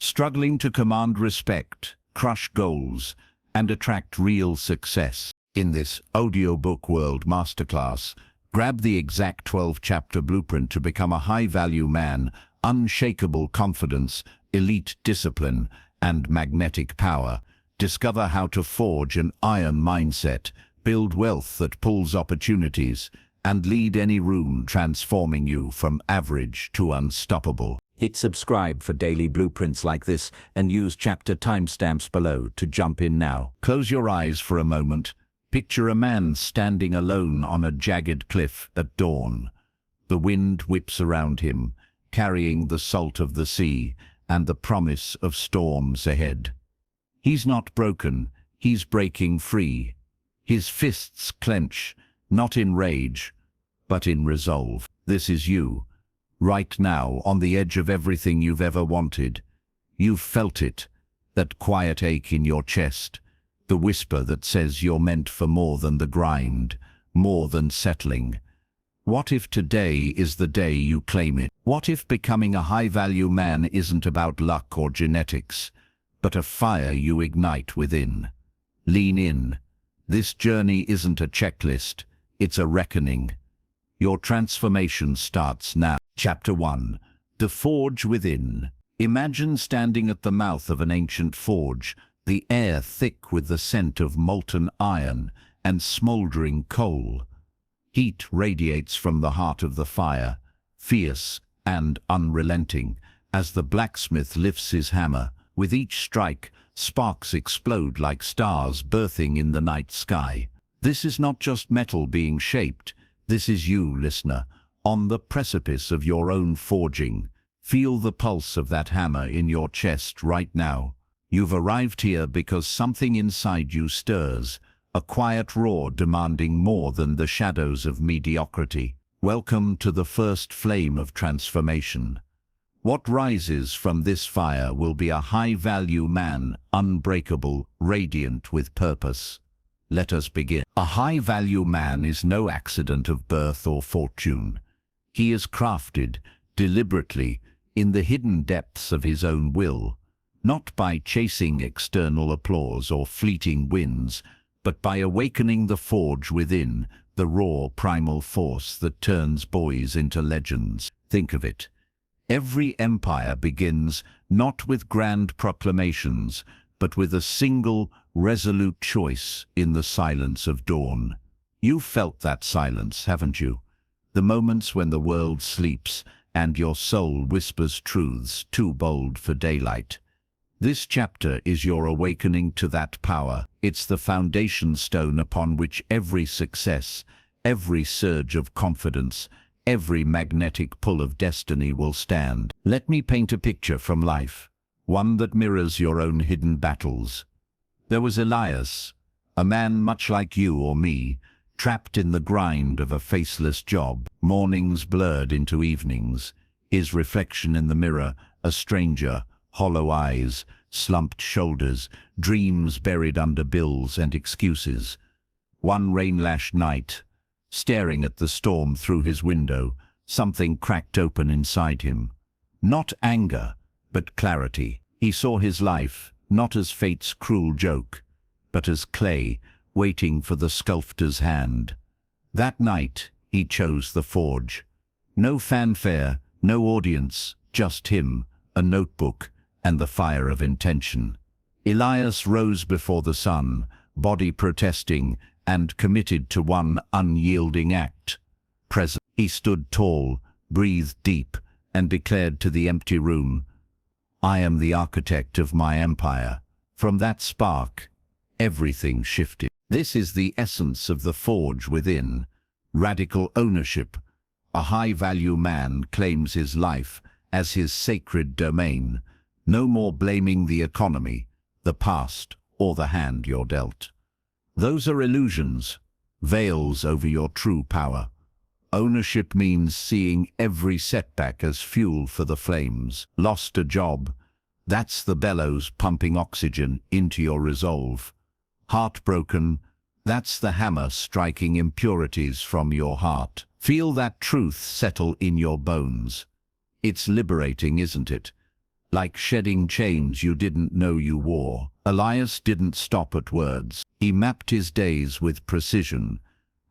struggling to command respect, crush goals, and attract real success. In this Audiobook World Masterclass, grab the exact 12-chapter blueprint to become a high-value man, unshakable confidence, elite discipline, and magnetic power. Discover how to forge an iron mindset, build wealth that pulls opportunities, and lead any room, transforming you from average to unstoppable. Hit subscribe for daily blueprints like this and use chapter timestamps below to jump in now. Close your eyes for a moment. Picture a man standing alone on a jagged cliff at dawn. The wind whips around him, carrying the salt of the sea and the promise of storms ahead. He's not broken, he's breaking free. His fists clench, not in rage, but in resolve. This is you, right now, on the edge of everything you've ever wanted. You've felt it, that quiet ache in your chest, the whisper that says you're meant for more than the grind, more than settling. What if today is the day you claim it? What if becoming a high-value man isn't about luck or genetics, but a fire you ignite within? Lean in. This journey isn't a checklist, it's a reckoning. Your transformation starts now. Chapter 1. The Forge Within. Imagine standing at the mouth of an ancient forge, the air thick with the scent of molten iron and smoldering coal. Heat radiates from the heart of the fire, fierce and unrelenting, as the blacksmith lifts his hammer. With each strike, sparks explode like stars birthing in the night sky. This is not just metal being shaped. This is you, listener, on the precipice of your own forging. Feel the pulse of that hammer in your chest right now. You've arrived here because something inside you stirs, a quiet roar demanding more than the shadows of mediocrity. Welcome to the first flame of transformation. What rises from this fire will be a high-value man, unbreakable, radiant with purpose. Let us begin. A high-value man is no accident of birth or fortune. He is crafted, deliberately, in the hidden depths of his own will, not by chasing external applause or fleeting wins, but by awakening the forge within, the raw primal force that turns boys into legends. Think of it. Every empire begins not with grand proclamations, but with a single, resolute choice in the silence of dawn. You've felt that silence, haven't you? The moments when the world sleeps and your soul whispers truths too bold for daylight. This chapter is your awakening to that power. It's the foundation stone upon which every success, every surge of confidence, every magnetic pull of destiny will stand. Let me paint a picture from life, one that mirrors your own hidden battles. There was Elias, a man much like you or me, trapped in the grind of a faceless job, mornings blurred into evenings, his reflection in the mirror, a stranger, hollow eyes, slumped shoulders, dreams buried under bills and excuses. One rain-lashed night, staring at the storm through his window, something cracked open inside him. Not anger, but clarity. He saw his life, not as fate's cruel joke, but as clay, waiting for the sculptor's hand. That night, he chose the forge. No fanfare, no audience, just him, a notebook, and the fire of intention. Elias rose before the sun, body protesting, and committed to one unyielding act. Present, he stood tall, breathed deep, and declared to the empty room, "I am the architect of my empire." From that spark, everything shifted. This is the essence of the forge within. Radical ownership. A high-value man claims his life as his sacred domain. No more blaming the economy, the past, or the hand you're dealt. Those are illusions, veils over your true power. Ownership means seeing every setback as fuel for the flames. Lost a job, that's the bellows pumping oxygen into your resolve. Heartbroken, that's the hammer striking impurities from your heart. Feel that truth settle in your bones. It's liberating, isn't it? like shedding chains you didn't know you wore. Elias didn't stop at words. He mapped his days with precision,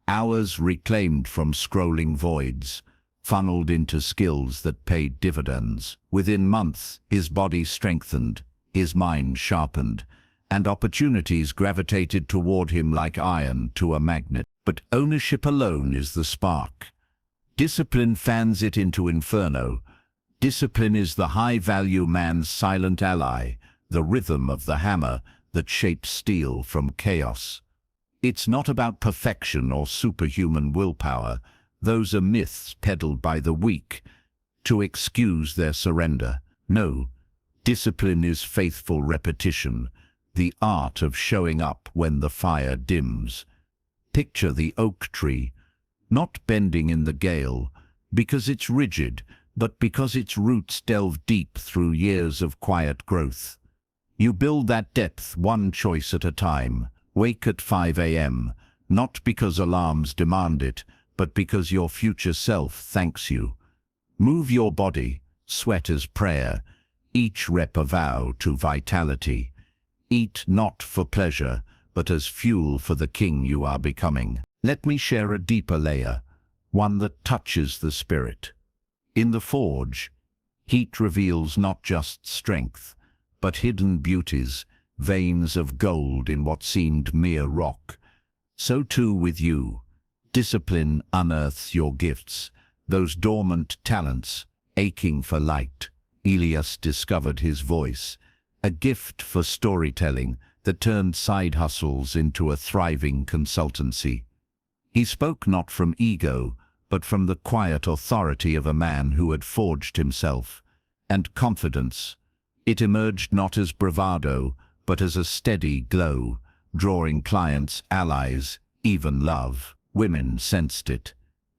hours reclaimed from scrolling voids, funneled into skills that paid dividends. Within months, his body strengthened, his mind sharpened, and opportunities gravitated toward him like iron to a magnet. But ownership alone is the spark. Discipline fans it into inferno. Discipline is the high-value man's silent ally, the rhythm of the hammer that shapes steel from chaos. It's not about perfection or superhuman willpower. Those are myths peddled by the weak to excuse their surrender. No, discipline is faithful repetition, the art of showing up when the fire dims. Picture the oak tree, not bending in the gale, because it's rigid, but because its roots delve deep through years of quiet growth. You build that depth one choice at a time. Wake at 5 a.m., not because alarms demand it, but because your future self thanks you. Move your body, sweat as prayer, each rep a vow to vitality. Eat not for pleasure, but as fuel for the king you are becoming. Let me share a deeper layer, one that touches the spirit. In the forge, heat reveals not just strength, but hidden beauties, veins of gold in what seemed mere rock. So too with you. Discipline unearths your gifts, those dormant talents, aching for light. Elias discovered his voice, a gift for storytelling that turned side hustles into a thriving consultancy. He spoke not from ego, but from the quiet authority of a man who had forged himself. And confidence. It emerged not as bravado, but as a steady glow, drawing clients, allies, even love. Women sensed it.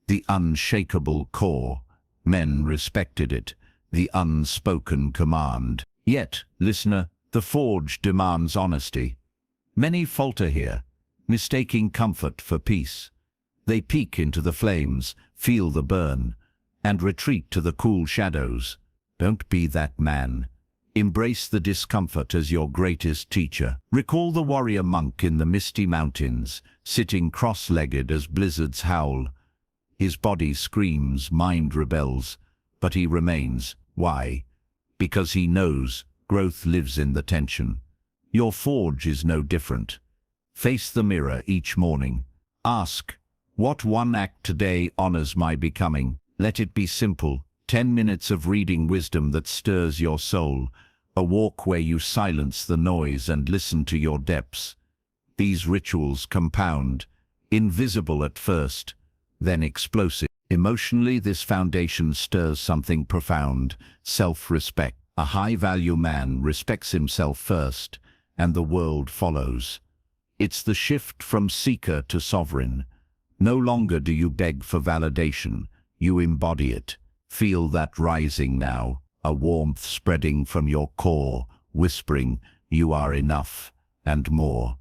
The unshakable core. Men respected it. The unspoken command. Yet, listener, the forge demands honesty. Many falter here, mistaking comfort for peace. They peek into the flames, feel the burn, and retreat to the cool shadows. Don't be that man. Embrace the discomfort as your greatest teacher. Recall the warrior monk in the misty mountains, sitting cross-legged as blizzards howl. His body screams, mind rebels, but he remains. Why? Because he knows growth lives in the tension. Your forge is no different. Face the mirror each morning. Ask, what one act today honors my becoming? Let it be simple. 10 minutes of reading wisdom that stirs your soul. A walk where you silence the noise and listen to your depths. These rituals compound, invisible at first, then explosive. Emotionally, this foundation stirs something profound, self-respect. A high-value man respects himself first, and the world follows. It's the shift from seeker to sovereign. No longer do you beg for validation, you embody it. Feel that rising now, a warmth spreading from your core, whispering, you are enough, and more.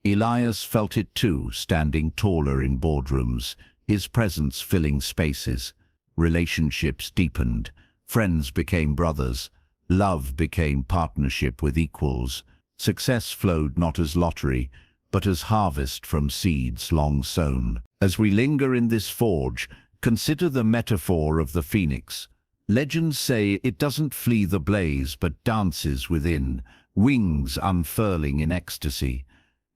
Elias felt it too, standing taller in boardrooms, his presence filling spaces. Relationships deepened, friends became brothers, love became partnership with equals. Success flowed not as lottery, but as harvest from seeds long sown. As we linger in this forge, consider the metaphor of the phoenix. Legends say it doesn't flee the blaze but dances within, wings unfurling in ecstasy.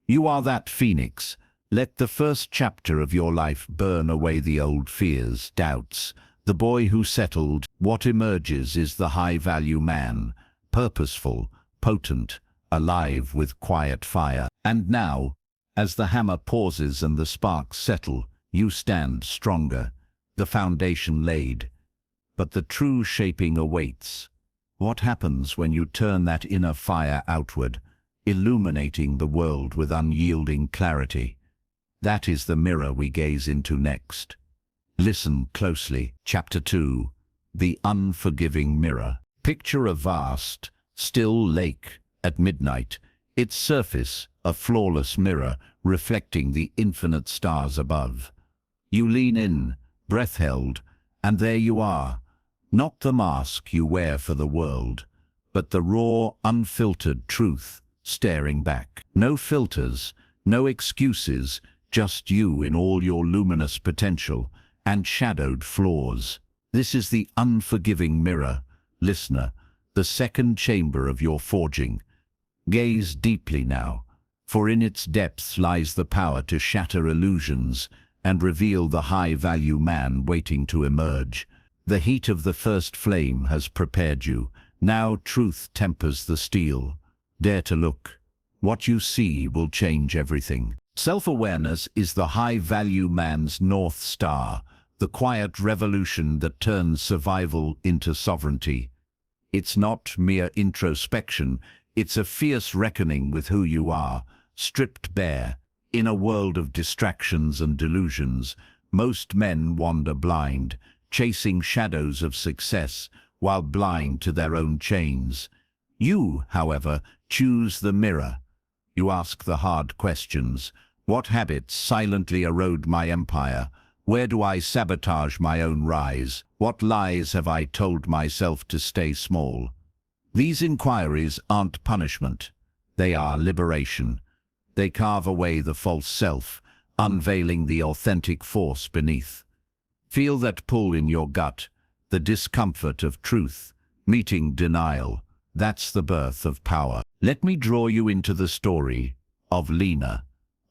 You are that phoenix. Let the first chapter of your life burn away the old fears, doubts. The boy who settled. What emerges is the high-value man, purposeful, potent, alive with quiet fire. And now, as the hammer pauses and the sparks settle, you stand stronger, the foundation laid. But the true shaping awaits. What happens when you turn that inner fire outward, illuminating the world with unyielding clarity? That is the mirror we gaze into next. Listen closely. Chapter 2. The Unforgiving Mirror. Picture a vast, still lake at midnight. Its surface, a flawless mirror, reflecting the infinite stars above. You lean in, breath held, and there you are. Not the mask you wear for the world, but the raw, unfiltered truth staring back. No filters, no excuses, just you in all your luminous potential and shadowed flaws. This is the unforgiving mirror, listener, the second chamber of your forging. Gaze deeply now, for in its depths lies the power to shatter illusions and reveal the high-value man waiting to emerge. The heat of the first flame has prepared you. Now truth tempers the steel. Dare to look. What you see will change everything. Self-awareness is the high-value man's North Star, the quiet revolution that turns survival into sovereignty. It's not mere introspection, it's a fierce reckoning with who you are, stripped bare. In a world of distractions and delusions, most men wander blind, chasing shadows of success while blind to their own chains. You, however, choose the mirror. You ask the hard questions. What habits silently erode my empire? Where do I sabotage my own rise? What lies have I told myself to stay small? These inquiries aren't punishment. They are liberation. They carve away the false self, unveiling the authentic force beneath. Feel that pull in your gut, the discomfort of truth, meeting denial. That's the birth of power. Let me draw you into the story of Lena,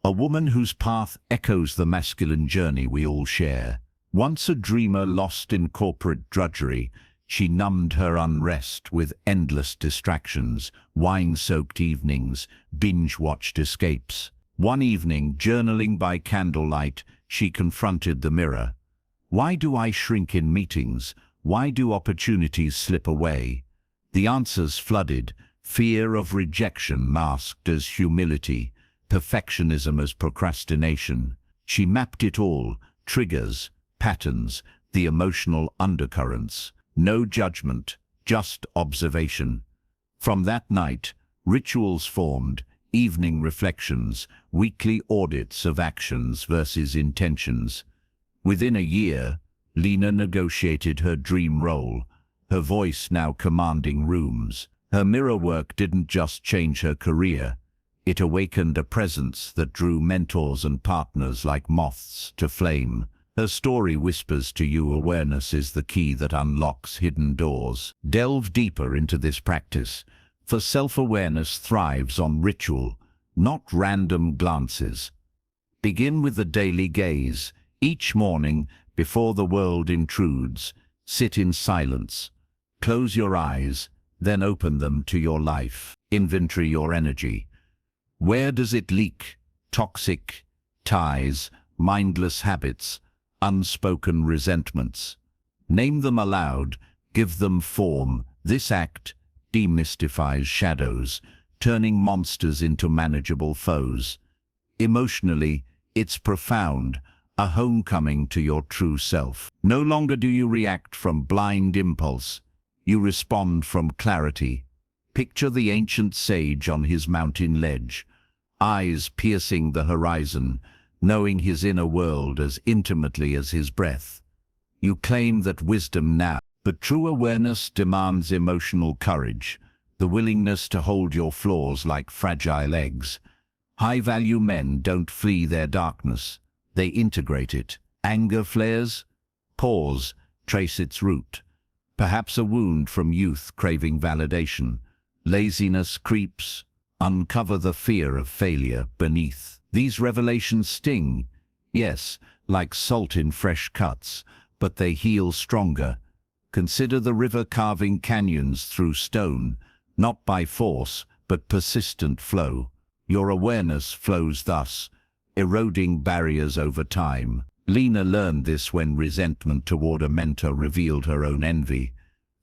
a woman whose path echoes the masculine journey we all share. Once a dreamer lost in corporate drudgery, she numbed her unrest with endless distractions, wine-soaked evenings, binge-watched escapes. One evening, journaling by candlelight, she confronted the mirror. Why do I shrink in meetings? Why do opportunities slip away? The answers flooded, fear of rejection masked as humility, perfectionism as procrastination. She mapped it all, triggers, patterns, the emotional undercurrents. No judgment, just observation. From that night, rituals formed, evening reflections, weekly audits of actions versus intentions. Within a year, Lena negotiated her dream role, her voice now commanding rooms. Her mirror work didn't just change her career, it awakened a presence that drew mentors and partners like moths to flame. Her story whispers to you awareness is the key that unlocks hidden doors. Delve deeper into this practice, for self-awareness thrives on ritual, not random glances. Begin with the daily gaze. Each morning, before the world intrudes, sit in silence. Close your eyes, then open them to your life. Inventory your energy. Where does it leak? Toxic ties, mindless habits, unspoken resentments. Name them aloud, give them form. This act demystifies shadows, turning monsters into manageable foes. Emotionally, it's profound, a homecoming to your true self. No longer do you react from blind impulse, you respond from clarity. Picture the ancient sage on his mountain ledge, eyes piercing the horizon, knowing his inner world as intimately as his breath. You claim that wisdom now, but true awareness demands emotional courage, the willingness to hold your flaws like fragile eggs. High-value men don't flee their darkness, they integrate it. Anger flares? Pause, trace its root. Perhaps a wound from youth craving validation. Laziness creeps. Uncover the fear of failure beneath. These revelations sting, yes, like salt in fresh cuts, but they heal stronger. Consider the river carving canyons through stone, not by force, but persistent flow. Your awareness flows thus, eroding barriers over time. Lena learned this when resentment toward a mentor revealed her own envy.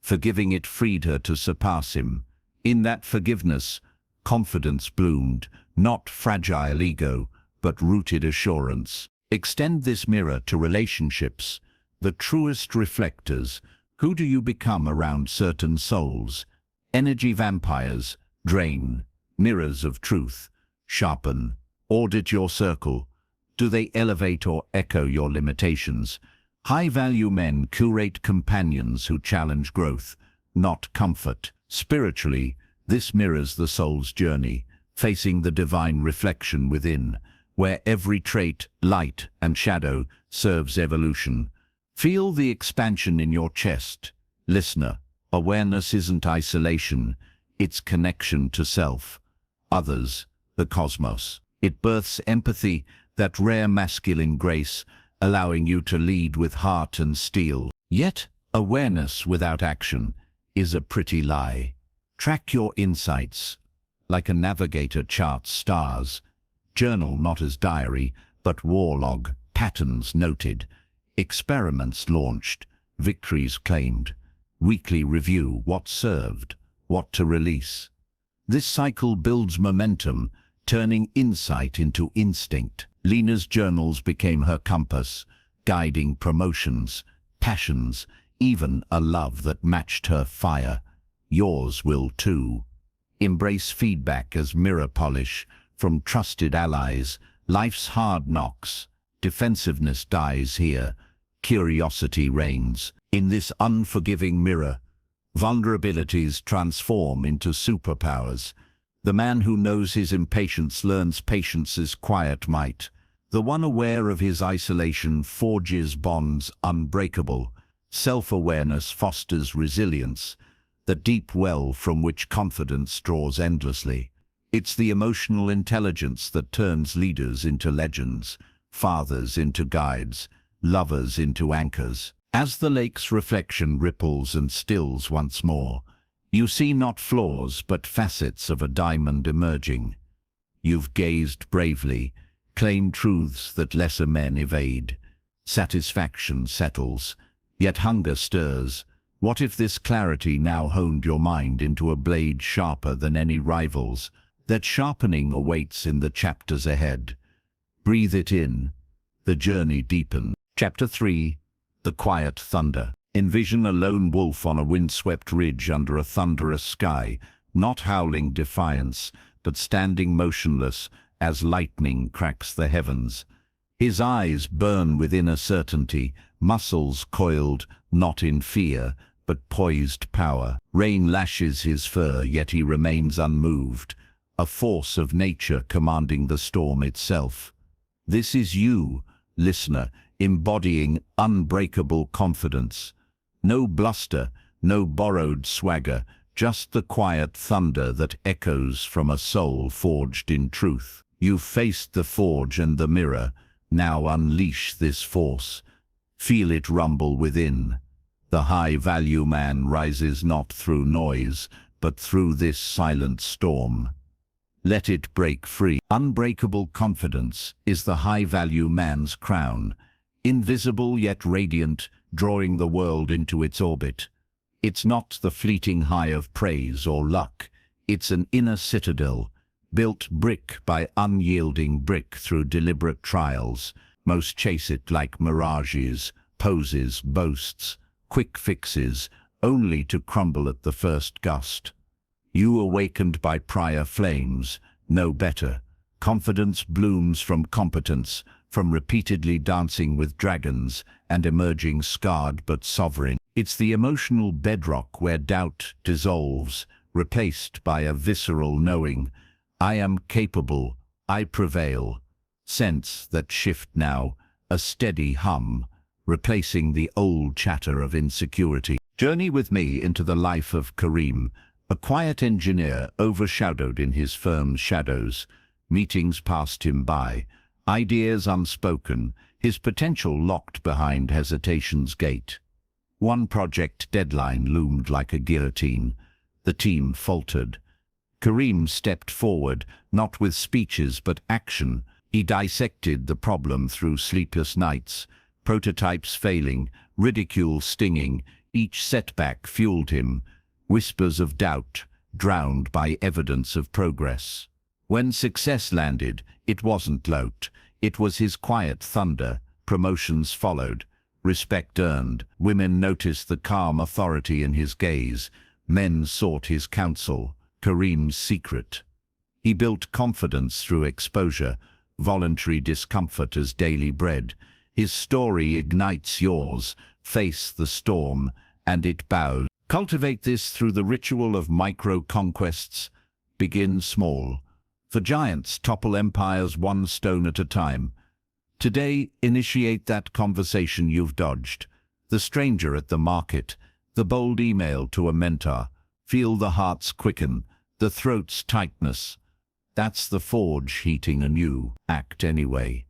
Forgiving it freed her to surpass him. In that forgiveness, confidence bloomed, not fragile ego, but rooted assurance. Extend this mirror to relationships, the truest reflectors. Who do you become around certain souls? Energy vampires, drain. Mirrors of truth, sharpen. Audit your circle. Do they elevate or echo your limitations? High-value men curate companions who challenge growth, not comfort. Spiritually, this mirrors the soul's journey, facing the divine reflection within, where every trait, light and shadow, serves evolution. Feel the expansion in your chest. Listener, awareness isn't isolation, it's connection to self, others, the cosmos. It births empathy, that rare masculine grace, allowing you to lead with heart and steel. Yet, awareness without action is a pretty lie. Track your insights. Like a navigator charts stars. Journal not as diary, but war log, patterns noted. Experiments launched, victories claimed. Weekly review what served, what to release. This cycle builds momentum, turning insight into instinct. Lena's journals became her compass, guiding promotions, passions, even a love that matched her fire. Yours will too. Embrace feedback as mirror polish from trusted allies. Life's hard knocks. Defensiveness dies here. Curiosity reigns. In this unforgiving mirror, vulnerabilities transform into superpowers. The man who knows his impatience learns patience's quiet might. The one aware of his isolation forges bonds unbreakable. Self-awareness fosters resilience, the deep well from which confidence draws endlessly. It's the emotional intelligence that turns leaders into legends, fathers into guides, lovers into anchors. As the lake's reflection ripples and stills once more, you see not flaws but facets of a diamond emerging. You've gazed bravely, claimed truths that lesser men evade. Satisfaction settles, yet hunger stirs. What if this clarity now honed your mind into a blade sharper than any rival's? That sharpening awaits in the chapters ahead. Breathe it in. The journey deepens. Chapter 3. The Quiet Thunder. Envision a lone wolf on a windswept ridge under a thunderous sky, not howling defiance, but standing motionless as lightning cracks the heavens. His eyes burn within a certainty, muscles coiled, not in fear, but poised power. Rain lashes his fur, yet he remains unmoved, a force of nature commanding the storm itself. This is you, listener, embodying unbreakable confidence. No bluster, no borrowed swagger, just the quiet thunder that echoes from a soul forged in truth. You've faced the forge and the mirror, now unleash this force. Feel it rumble within. The high-value man rises not through noise, but through this silent storm. Let it break free. Unbreakable confidence is the high-value man's crown, invisible yet radiant, drawing the world into its orbit. It's not the fleeting high of praise or luck. It's an inner citadel, built brick by unyielding brick through deliberate trials. Most chase it like mirages, poses, boasts, quick fixes, only to crumble at the first gust. You awakened by prior flames, know better. Confidence blooms from competence, from repeatedly dancing with dragons and emerging scarred but sovereign. It's the emotional bedrock where doubt dissolves, replaced by a visceral knowing. I am capable, I prevail. Sense that shift now, a steady hum, replacing the old chatter of insecurity. Journey with me into the life of Kareem, a quiet engineer overshadowed in his firm's shadows. Meetings passed him by, ideas unspoken, his potential locked behind hesitation's gate. One project deadline loomed like a guillotine. The team faltered. Kareem stepped forward, not with speeches but action. He dissected the problem through sleepless nights, prototypes failing, ridicule stinging. Each setback fueled him, whispers of doubt, drowned by evidence of progress. When success landed, it wasn't loud. It was his quiet thunder. Promotions followed, respect earned. Women noticed the calm authority in his gaze. Men sought his counsel, Kareem's secret. He built confidence through exposure, voluntary discomfort as daily bread. His story ignites yours. Face the storm, and it bows. Cultivate this through the ritual of micro-conquests. Begin small. For giants topple empires one stone at a time. Today, initiate that conversation you've dodged. The stranger at the market, the bold email to a mentor. Feel the heart's quicken, the throat's tightness. That's the forge heating anew. Act anyway.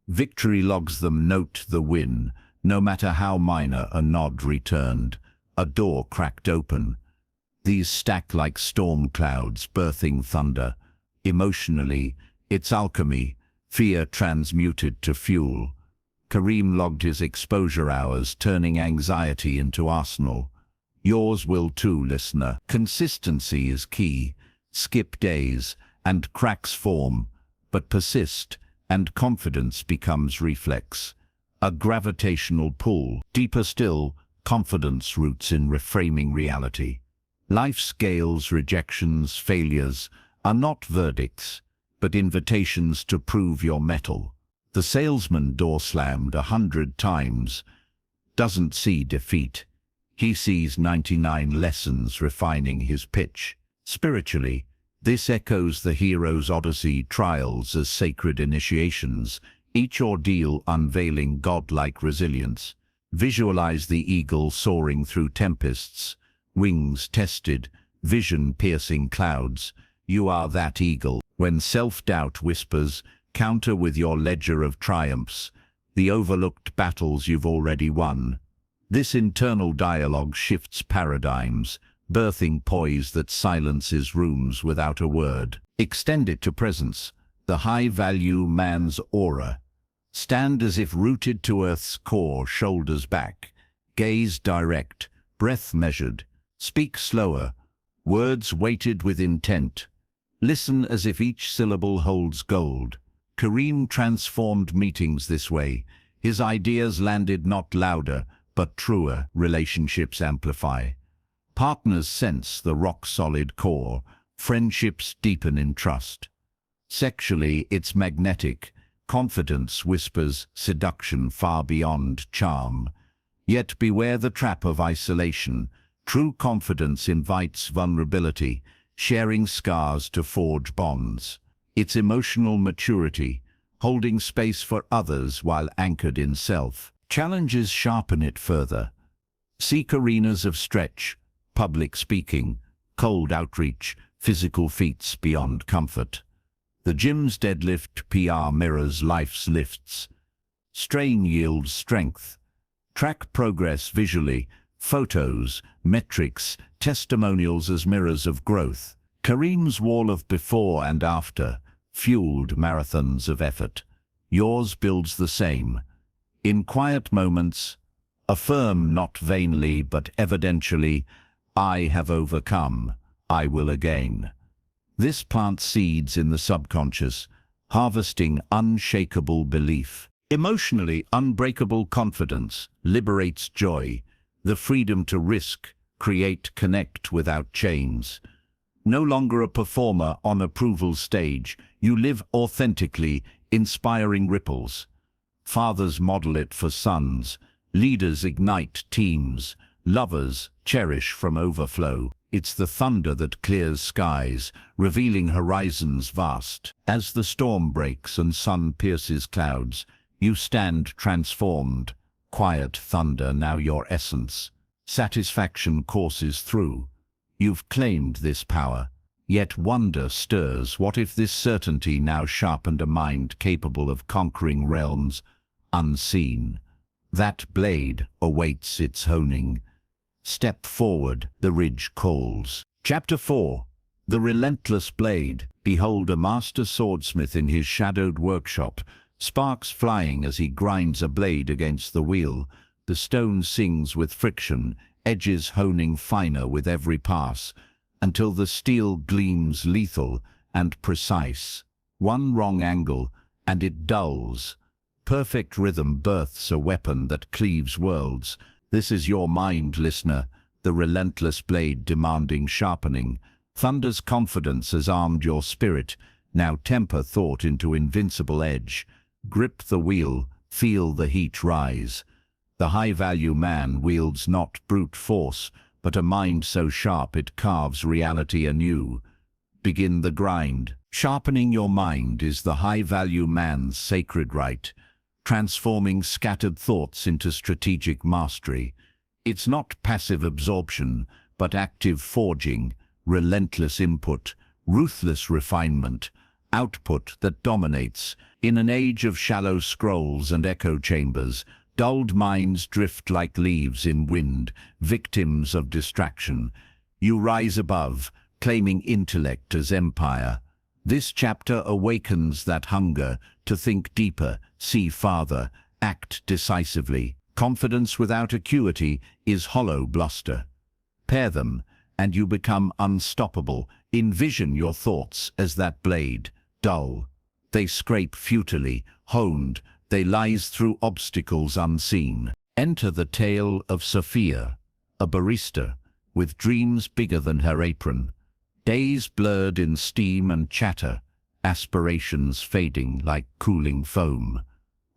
Victory logs them, note the win. No matter how minor, a nod returned. A door cracked open. These stack like storm clouds, birthing thunder. Emotionally, it's alchemy, fear transmuted to fuel. Kareem logged his exposure hours, turning anxiety into arsenal. Yours will too, listener. Consistency is key. Skip days, and cracks form, but persist, and confidence becomes reflex. A gravitational pull. Deeper still, confidence roots in reframing reality. Life scales, rejections, failures are not verdicts, but invitations to prove your mettle. The salesman, door slammed 100 times, doesn't see defeat. He sees 99 lessons, refining his pitch. Spiritually, this echoes the hero's odyssey, trials as sacred initiations, each ordeal unveiling godlike resilience. Visualize the eagle soaring through tempests, wings tested, vision piercing clouds. You are that eagle. When self-doubt whispers, counter with your ledger of triumphs, the overlooked battles you've already won. This internal dialogue shifts paradigms, birthing poise that silences rooms without a word. Extend it to presence, the high-value man's aura. Stand as if rooted to earth's core, shoulders back. Gaze direct, breath measured. Speak slower, words weighted with intent. Listen as if each syllable holds gold. Kareem transformed meetings this way. His ideas landed not louder, but truer. Relationships amplify. Partners sense the rock-solid core. Friendships deepen in trust. Sexually, it's magnetic. Confidence whispers seduction far beyond charm. Yet beware the trap of isolation. True confidence invites vulnerability, sharing scars to forge bonds. It's emotional maturity, holding space for others while anchored in self. Challenges sharpen it further. Seek arenas of stretch, public speaking, cold outreach, physical feats beyond comfort. The gym's deadlift PR mirrors life's lifts. Strain yields strength. Track progress visually, photos, metrics, testimonials as mirrors of growth. Kareem's wall of before and after, fueled marathons of effort. Yours builds the same. In quiet moments, affirm not vainly but evidentially, I have overcome, I will again. This plants seeds in the subconscious, harvesting unshakable belief. Emotionally unbreakable confidence liberates joy, the freedom to risk, create, connect without chains. No longer a performer on approval's stage, you live authentically, inspiring ripples. Fathers model it for sons, leaders ignite teams, lovers cherish from overflow. It's the thunder that clears skies, revealing horizons vast. As the storm breaks and sun pierces clouds, you stand transformed. Quiet thunder, now your essence. Satisfaction courses through. You've claimed this power. Yet wonder stirs. What if this certainty now sharpened a mind capable of conquering realms unseen? That blade awaits its honing. Step forward, the ridge calls. Chapter 4. The Relentless Blade. Behold a master swordsmith in his shadowed workshop, sparks flying as he grinds a blade against the wheel. The stone sings with friction, edges honing finer with every pass, until the steel gleams lethal and precise. One wrong angle, and it dulls. Perfect rhythm births a weapon that cleaves worlds. This is your mind, listener, the relentless blade demanding sharpening. Thunder's confidence has armed your spirit. Now temper thought into invincible edge. Grip the wheel, feel the heat rise. The high-value man wields not brute force, but a mind so sharp it carves reality anew. Begin the grind. Sharpening your mind is the high-value man's sacred right, transforming scattered thoughts into strategic mastery. It's not passive absorption, but active forging, relentless input, ruthless refinement, output that dominates. In an age of shallow scrolls and echo chambers, dulled minds drift like leaves in wind, victims of distraction. You rise above, claiming intellect as empire. This chapter awakens that hunger to think deeper, see farther, act decisively. Confidence without acuity is hollow bluster. Pair them, and you become unstoppable. Envision your thoughts as that blade, dull. They scrape futilely, honed, they lies through obstacles unseen. Enter the tale of Sophia, a barista, with dreams bigger than her apron. Days blurred in steam and chatter, aspirations fading like cooling foam.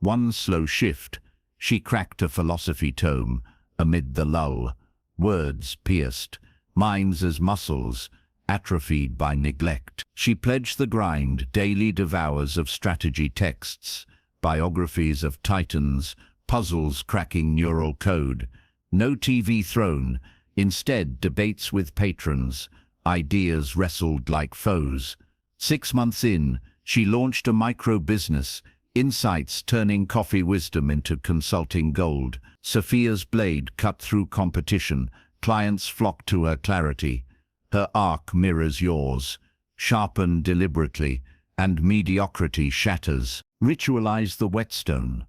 One slow shift, she cracked a philosophy tome. Amid the lull, words pierced, minds as muscles, atrophied by neglect. She pledged the grind, daily devours of strategy texts, biographies of titans, puzzles cracking neural code. No TV throne, instead debates with patrons, ideas wrestled like foes. 6 months in, she launched a micro-business, insights turning coffee wisdom into consulting gold. Sophia's blade cut through competition, clients flock to her clarity. Her arc mirrors yours, sharpened deliberately, and mediocrity shatters. Ritualize the whetstone.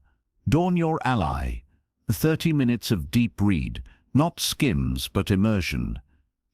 Dawn your ally. 30 minutes of deep read, not skims but immersion.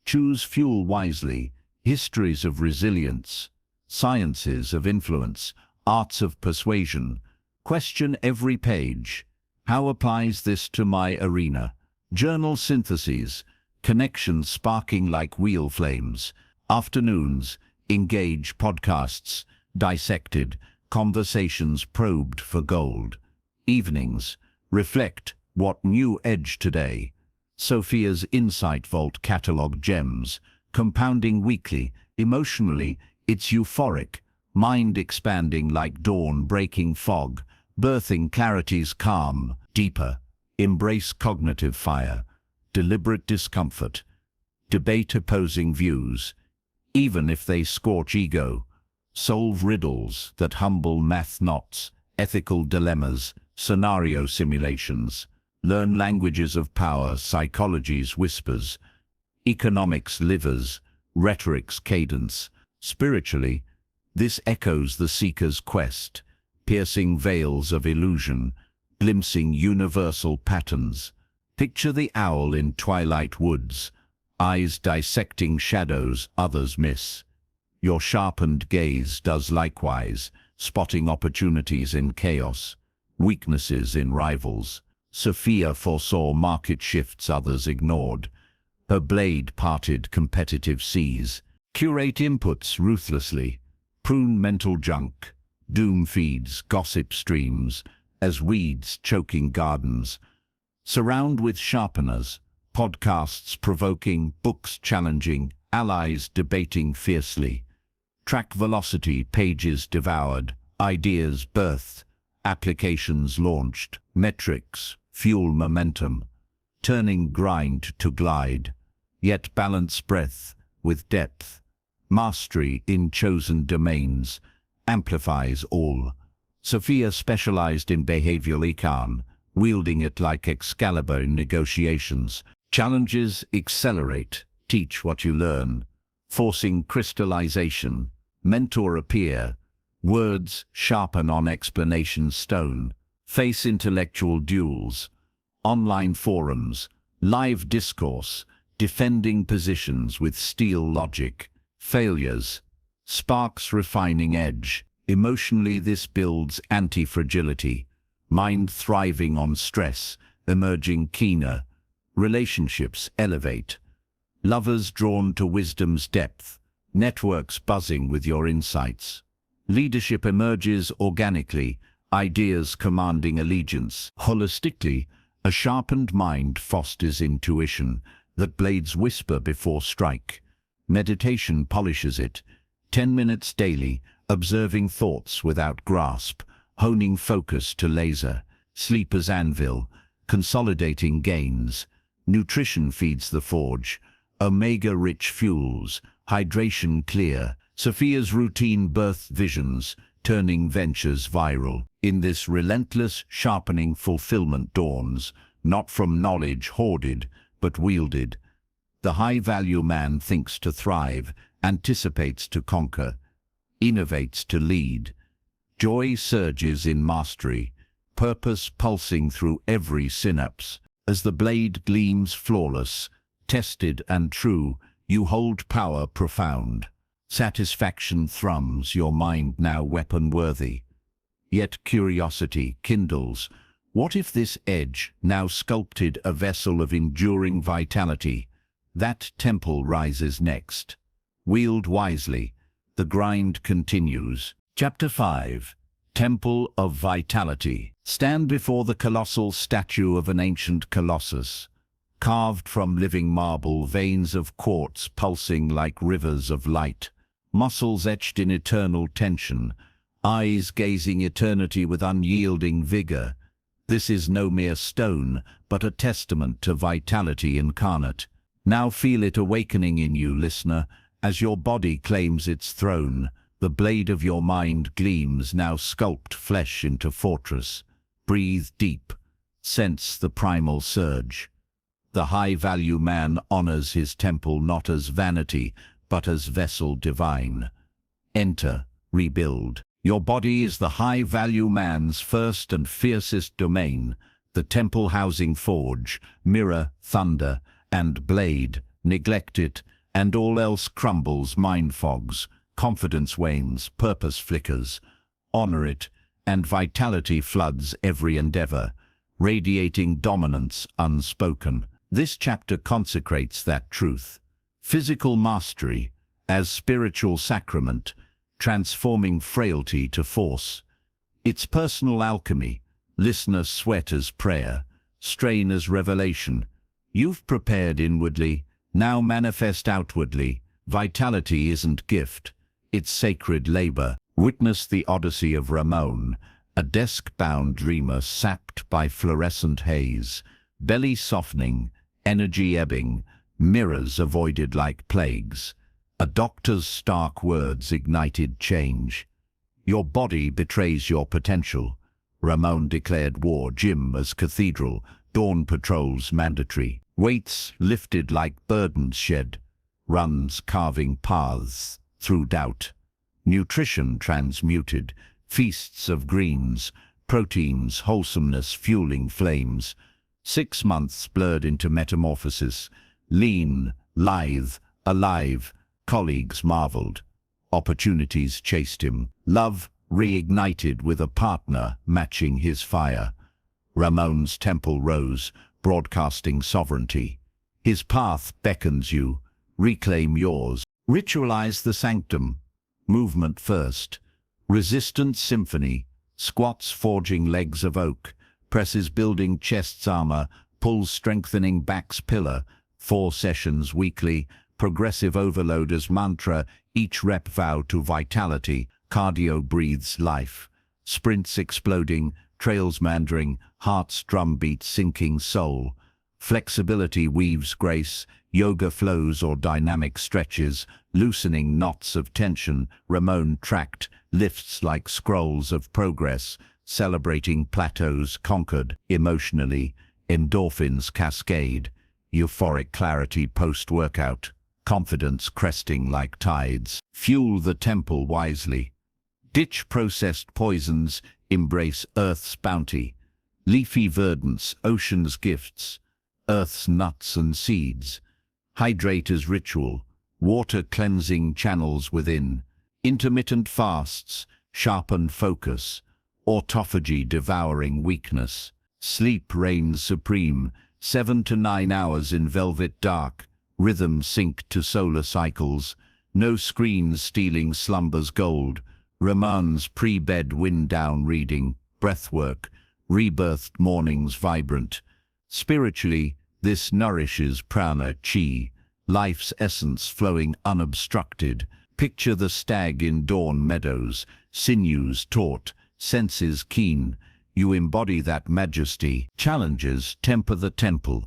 Choose fuel wisely, histories of resilience, sciences of influence, arts of persuasion. Question every page. How applies this to my arena? Journal syntheses, connections sparking like wheel flames. Afternoons, engage podcasts, dissected, conversations probed for gold. Evenings, reflect, what new edge today? Sophia's Insight Vault catalogue gems, compounding weekly. Emotionally, it's euphoric, mind expanding like dawn-breaking fog, birthing clarity's calm. Deeper, embrace cognitive fire, deliberate discomfort, debate opposing views, even if they scorch ego. Solve riddles that humble math knots, ethical dilemmas, scenario simulations. Learn languages of power, psychology's whispers, economics livers, rhetoric's cadence. Spiritually, this echoes the seeker's quest, piercing veils of illusion, glimpsing universal patterns. Picture the owl in twilight woods, eyes dissecting shadows others miss. Your sharpened gaze does likewise, spotting opportunities in chaos, weaknesses in rivals. Sophia foresaw market shifts others ignored. Her blade parted competitive seas. Curate inputs ruthlessly, prune mental junk, doom feeds, gossip streams, as weeds choking gardens. Surround with sharpeners, podcasts provoking, books challenging, allies debating fiercely. Track velocity, pages devoured, ideas birthed, applications launched, metrics fuel momentum, turning grind to glide, yet balance breadth with depth. Mastery in chosen domains amplifies all. Sophia specialized in behavioral econ, wielding it like Excalibur in negotiations. Challenges accelerate, teach what you learn, forcing crystallization. Mentor appear, words sharpen on explanation stone. Face intellectual duels, online forums, live discourse, defending positions with steel logic. Failures, sparks refining edge. Emotionally this builds anti-fragility, mind thriving on stress, emerging keener. Relationships elevate, lovers drawn to wisdom's depth, networks buzzing with your insights. Leadership emerges organically, ideas commanding allegiance. Holistically, a sharpened mind fosters intuition, that blades whisper before strike. Meditation polishes it. 10 minutes daily, observing thoughts without grasp, honing focus to laser. Sleeper's anvil, consolidating gains. Nutrition feeds the forge. Omega-rich fuels, hydration clear. Sophia's routine birth visions, turning ventures viral. In this relentless, sharpening fulfillment dawns, not from knowledge hoarded, but wielded. The high-value man thinks to thrive, anticipates to conquer, innovates to lead. Joy surges in mastery, purpose pulsing through every synapse. As the blade gleams flawless, tested and true, you hold power profound. Satisfaction thrums, your mind now weapon-worthy. Yet curiosity kindles. What if this edge now sculpted a vessel of enduring vitality? That temple rises next. Wield wisely. The grind continues. Chapter 5. Temple of Vitality. Stand before the colossal statue of an ancient colossus. Carved from living marble, veins of quartz pulsing like rivers of light. Muscles etched in eternal tension. Eyes gazing eternity with unyielding vigor. This is no mere stone, but a testament to vitality incarnate. Now feel it awakening in you, listener, as your body claims its throne. The blade of your mind gleams, now sculpt flesh into fortress. Breathe deep. Sense the primal surge. The high-value man honors his temple not as vanity, but as vessel divine. Enter, rebuild. Your body is the high-value man's first and fiercest domain, the temple housing forge, mirror, thunder, and blade. Neglect it, and all else crumbles. Mind fogs, confidence wanes, purpose flickers. Honor it, and vitality floods every endeavor, radiating dominance unspoken. This chapter consecrates that truth. Physical mastery as spiritual sacrament, transforming frailty to force. Its personal alchemy, listener sweat as prayer, strain as revelation. You've prepared inwardly, now manifest outwardly. Vitality isn't gift, it's sacred labor. Witness the odyssey of Ramon, a desk-bound dreamer sapped by fluorescent haze, belly softening, energy ebbing, mirrors avoided like plagues. A doctor's stark words ignited change. Your body betrays your potential. Ramon declared war, gym as cathedral, dawn patrols mandatory. Weights lifted like burdens shed, runs carving paths through doubt. Nutrition transmuted, feasts of greens, proteins, wholesomeness fueling flames. 6 months blurred into metamorphosis, lean, lithe, alive. Colleagues marveled. Opportunities chased him. Love reignited with a partner matching his fire. Ramon's temple rose, broadcasting sovereignty. His path beckons you. Reclaim yours. Ritualize the sanctum. Movement first. Resistance symphony. Squats forging legs of oak. Presses building chest's armor. Pulls strengthening back's pillar. 4 sessions weekly. Progressive overload as mantra. Each rep vow to vitality. Cardio breathes life. Sprints exploding. Trails meandering. Heart's drumbeat sinking soul. Flexibility weaves grace. Yoga flows or dynamic stretches, loosening knots of tension. Ramon tracked, lifts like scrolls of progress, celebrating plateaus conquered. Emotionally, endorphins cascade, euphoric clarity post-workout, confidence cresting like tides. Fuel the temple wisely. Ditch processed poisons, embrace Earth's bounty. Leafy verdance, ocean's gifts, Earth's nuts and seeds. Hydrate as ritual, water cleansing channels within. Intermittent fasts, sharpen focus. Autophagy devouring weakness. Sleep reigns supreme, 7 to 9 hours in velvet dark. Rhythm sync to solar cycles. No screens stealing slumber's gold. Ramon's pre-bed wind-down reading. Breathwork, rebirthed mornings vibrant. Spiritually, This nourishes prana chi, life's essence flowing unobstructed. Picture the stag in dawn meadows, sinews taut, senses keen. You embody that majesty. Challenges temper the temple,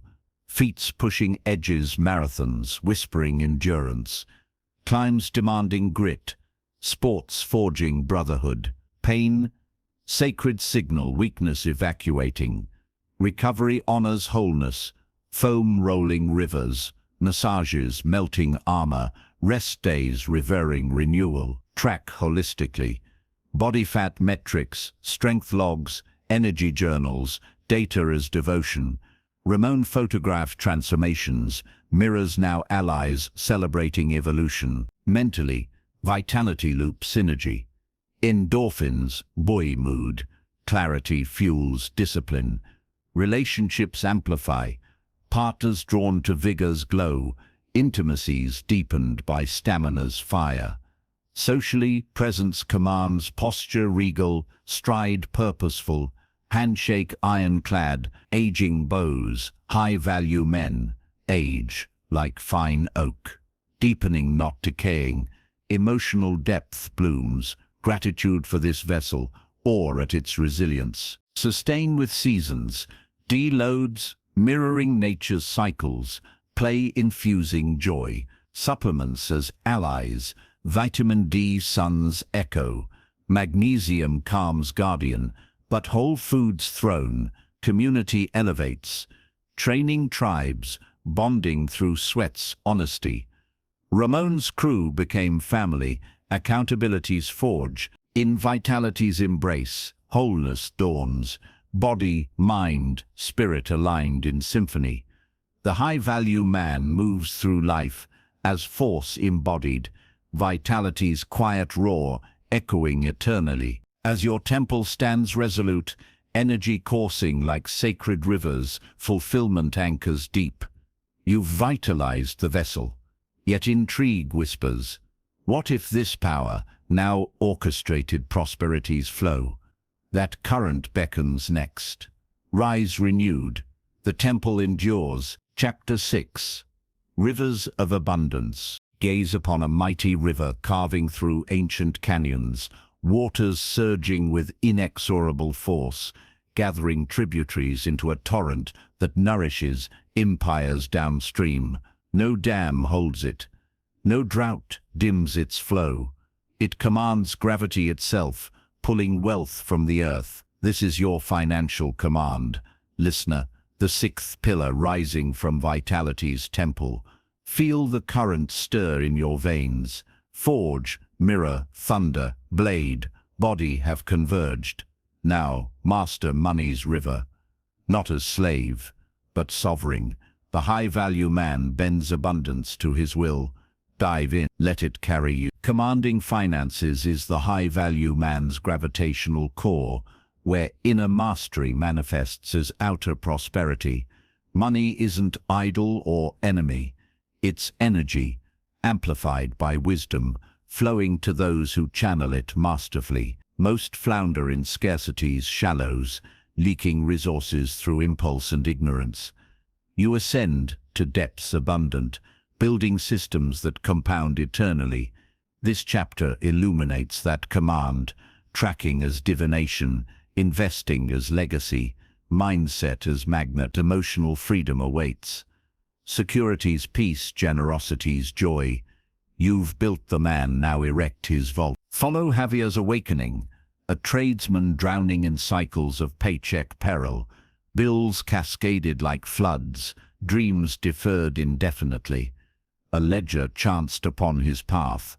feats pushing edges, marathons, whispering endurance. Climbs demanding grit, sports forging brotherhood. Pain, sacred signal, weakness evacuating. Recovery honors wholeness, foam rolling rivers, massages melting armor, rest days revering renewal. Track holistically. Body fat metrics, strength logs, energy journals, data as devotion. Ramon photographed transformations, mirrors now allies celebrating evolution. Mentally, vitality loop synergy. Endorphins, buoy mood. Clarity fuels discipline. Relationships amplify. Partners drawn to vigor's glow. Intimacies deepened by stamina's fire. Socially, presence commands posture regal, stride purposeful, handshake ironclad, aging bows, high-value men, age like fine oak, deepening not decaying, emotional depth blooms, gratitude for this vessel, awe at its resilience. Sustain with seasons, deloads, mirroring nature's cycles, play infusing joy, supplements as allies, vitamin D sun's echo, magnesium calms guardian, but whole foods throne, community elevates, training tribes, bonding through sweat's honesty. Ramon's crew became family, accountability's forge, in vitality's embrace, wholeness dawns, body, mind, spirit aligned in symphony. The high-value man moves through life as force embodied, vitality's quiet roar echoing eternally. As your temple stands resolute, energy coursing like sacred rivers, fulfillment anchors deep. You've vitalized the vessel, yet intrigue whispers, what if this power now orchestrated prosperity's flow? That current beckons next. Rise renewed, the temple endures. Chapter 6. Rivers of Abundance. Gaze upon a mighty river carving through ancient canyons, waters surging with inexorable force, gathering tributaries into a torrent that nourishes empires downstream. No dam holds it. No drought dims its flow. It commands gravity itself, pulling wealth from the earth. This is your financial command, listener, the sixth pillar rising from vitality's temple. Feel the current stir in your veins. Forge, mirror, thunder, blade, body have converged. Now, master money's river. Not as slave, but sovereign. The high-value man bends abundance to his will. Dive in, let it carry you. Commanding finances is the high-value man's gravitational core, where inner mastery manifests as outer prosperity. Money isn't idol or enemy. It's energy, amplified by wisdom, flowing to those who channel it masterfully. Most flounder in scarcity's shallows, leaking resources through impulse and ignorance. You ascend to depths abundant, building systems that compound eternally. This chapter illuminates that command, tracking as divination, investing as legacy, mindset as magnet. Emotional freedom awaits. Security's peace, generosity's joy. You've built the man, now erect his vault. Follow Javier's awakening, a tradesman drowning in cycles of paycheck peril, bills cascaded like floods, dreams deferred indefinitely. A ledger chanced upon his path,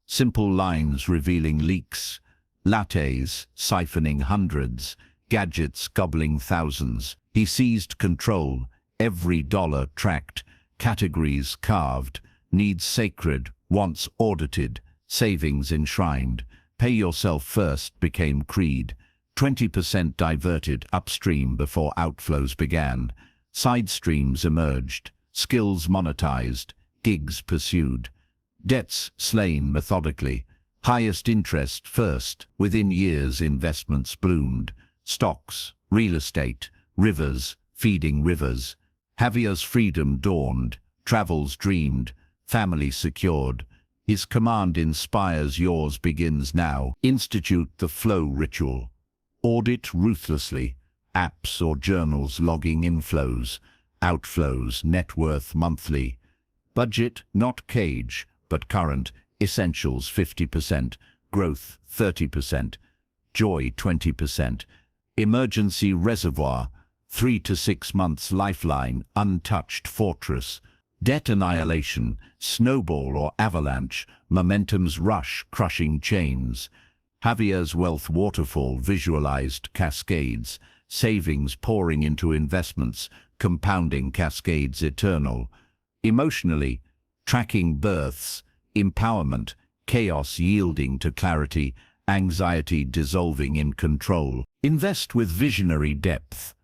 simple lines revealing leaks, lattes siphoning hundreds, gadgets gobbling thousands. He seized control, every dollar tracked, categories carved, needs sacred, wants audited, savings enshrined. Pay yourself first became creed. 20% diverted upstream before outflows began. Side streams emerged, skills monetized, gigs pursued. Debts slain methodically. Highest interest first. Within years investments bloomed. Stocks, real estate, rivers, feeding rivers. Javier's freedom dawned, travels dreamed, family secured. His command inspires, yours begins now. Institute the flow ritual. Audit ruthlessly, apps or journals logging inflows, outflows, net worth monthly. Budget, not cage, but current, essentials 50%, growth 30%, joy 20%, emergency reservoir, 3 to 6 months lifeline, untouched fortress, debt annihilation, snowball or avalanche, momentum's rush, crushing chains. Javier's wealth waterfall, visualized cascades, savings pouring into investments, compounding cascades eternal. Emotionally, tracking births, empowerment, chaos yielding to clarity, anxiety dissolving in control. Invest with visionary depth.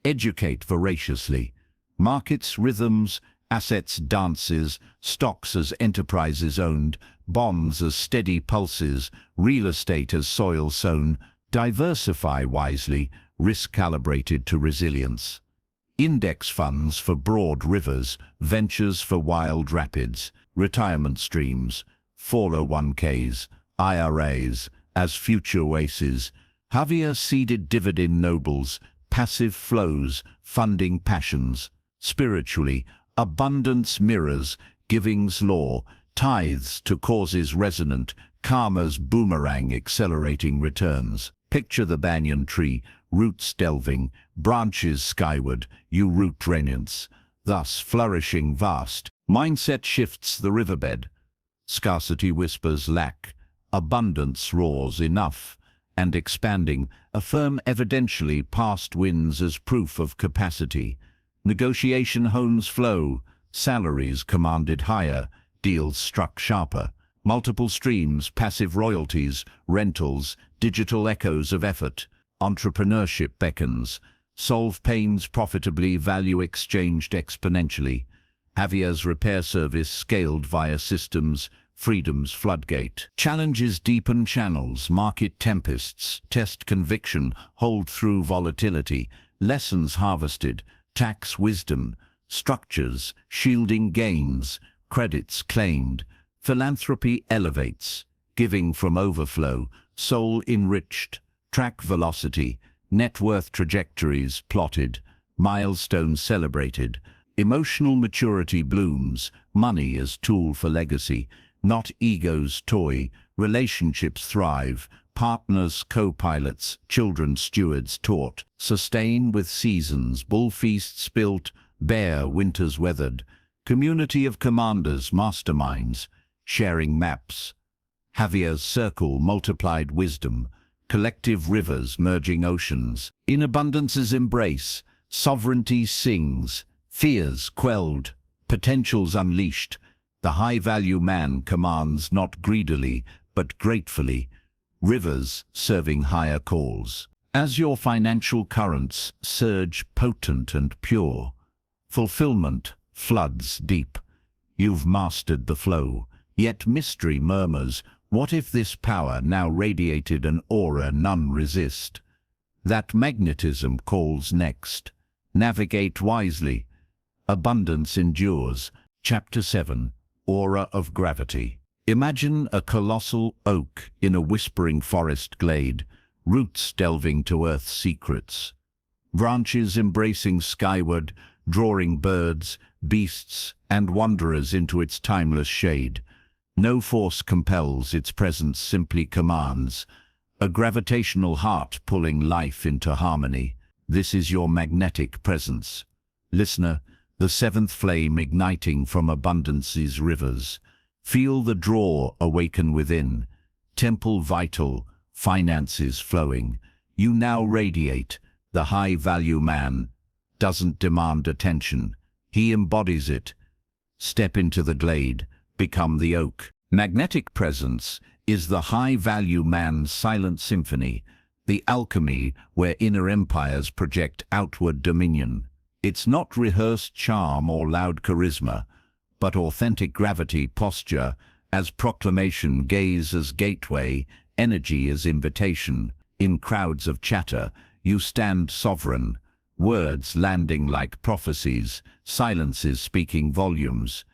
Educate voraciously. Markets, rhythms, assets, dances, stocks as enterprises owned, bonds as steady pulses, real estate as soil sown. Diversify wisely, risk calibrated to resilience. Index funds for broad rivers, ventures for wild rapids, retirement streams, 401ks, IRAs, as future oases. Javier seeded dividend nobles, passive flows, funding passions. Spiritually, abundance mirrors, giving's law, tithes to causes resonant, karma's boomerang accelerating returns. Picture the banyan tree, roots delving, branches skyward, you root radiance, thus flourishing vast. Mindset shifts the riverbed. Scarcity whispers lack, abundance roars enough, and expanding, affirm evidentially past wins as proof of capacity. Negotiation hones flow, salaries commanded higher, deals struck sharper. Multiple streams, passive royalties, rentals, digital echoes of effort. Entrepreneurship beckons. Solve pains profitably, value exchanged exponentially. Javier's repair service scaled via systems, freedom's floodgate. Challenges deepen channels, market tempests, test conviction, hold through volatility. Lessons harvested, tax wisdom, structures, shielding gains, credits claimed. Philanthropy elevates, giving from overflow, soul enriched. Track velocity, net worth trajectories plotted, milestones celebrated. Emotional maturity blooms, money as tool for legacy, not ego's toy. Relationships thrive, partners co-pilots, children stewards taught. Sustain with seasons, bull feasts built, bear winters weathered. Community of commanders, masterminds, sharing maps. Javier's circle, multiplied wisdom, collective rivers merging oceans. In abundance's embrace, sovereignty sings, fears quelled, potentials unleashed. The high-value man commands not greedily, but gratefully. Rivers serving higher calls. As your financial currents surge potent and pure, fulfillment floods deep. You've mastered the flow, yet mystery murmurs. What if this power now radiated an aura none resist? That magnetism calls next. Navigate wisely. Abundance endures. Chapter 7. Aura of Gravity. Imagine a colossal oak in a whispering forest glade, roots delving to Earth's secrets. Branches embracing skyward, drawing birds, beasts, and wanderers into its timeless shade. No force compels, its presence simply commands. A gravitational heart pulling life into harmony. This is your magnetic presence. Listener, the seventh flame igniting from abundance's rivers. Feel the draw awaken within. Temple vital, finances flowing. You now radiate. The high-value man doesn't demand attention. He embodies it. Step into the glade. Become the oak. Magnetic presence is the high-value man's silent symphony, the alchemy where inner empires project outward dominion. It's not rehearsed charm or loud charisma, but authentic gravity posture as proclamation, gaze as gateway, energy as invitation. In crowds of chatter, you stand sovereign, words landing like prophecies, silences speaking volumes.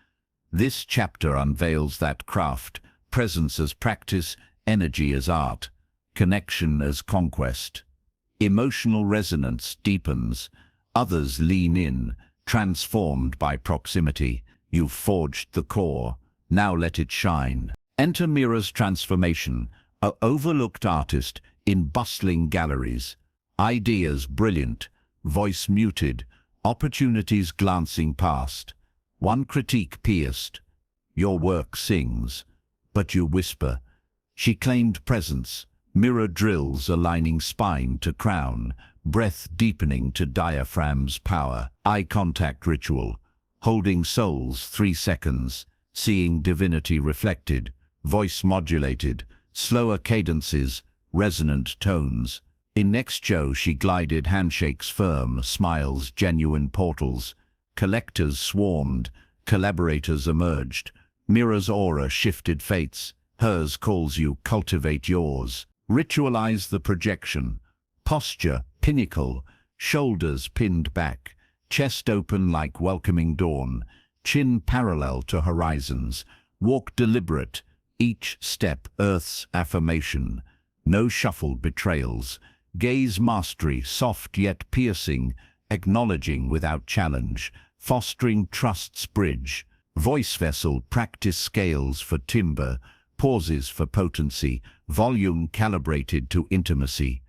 This chapter unveils that craft, presence as practice, energy as art, connection as conquest. Emotional resonance deepens, others lean in, transformed by proximity. You've forged the core, now let it shine. Enter Mira's transformation, an overlooked artist in bustling galleries. Ideas brilliant, voice muted, opportunities glancing past. One critique pierced. Your work sings, but you whisper. She claimed presence, mirror drills aligning spine to crown, breath deepening to diaphragm's power. Eye contact ritual, holding souls 3 seconds, seeing divinity reflected, voice modulated, slower cadences, resonant tones. In Next Show she glided, handshakes firm, smiles genuine portals. Collectors swarmed, collaborators emerged. Mira's aura shifted fates, hers calls you, cultivate yours. Ritualize the projection. Posture, pinnacle, shoulders pinned back, chest open like welcoming dawn, chin parallel to horizons. Walk deliberate, each step Earth's affirmation. No shuffled betrayals. Gaze mastery, soft yet piercing, acknowledging without challenge, fostering trust's bridge. Voice vessel, practice scales for timbre, pauses for potency, volume calibrated to intimacy.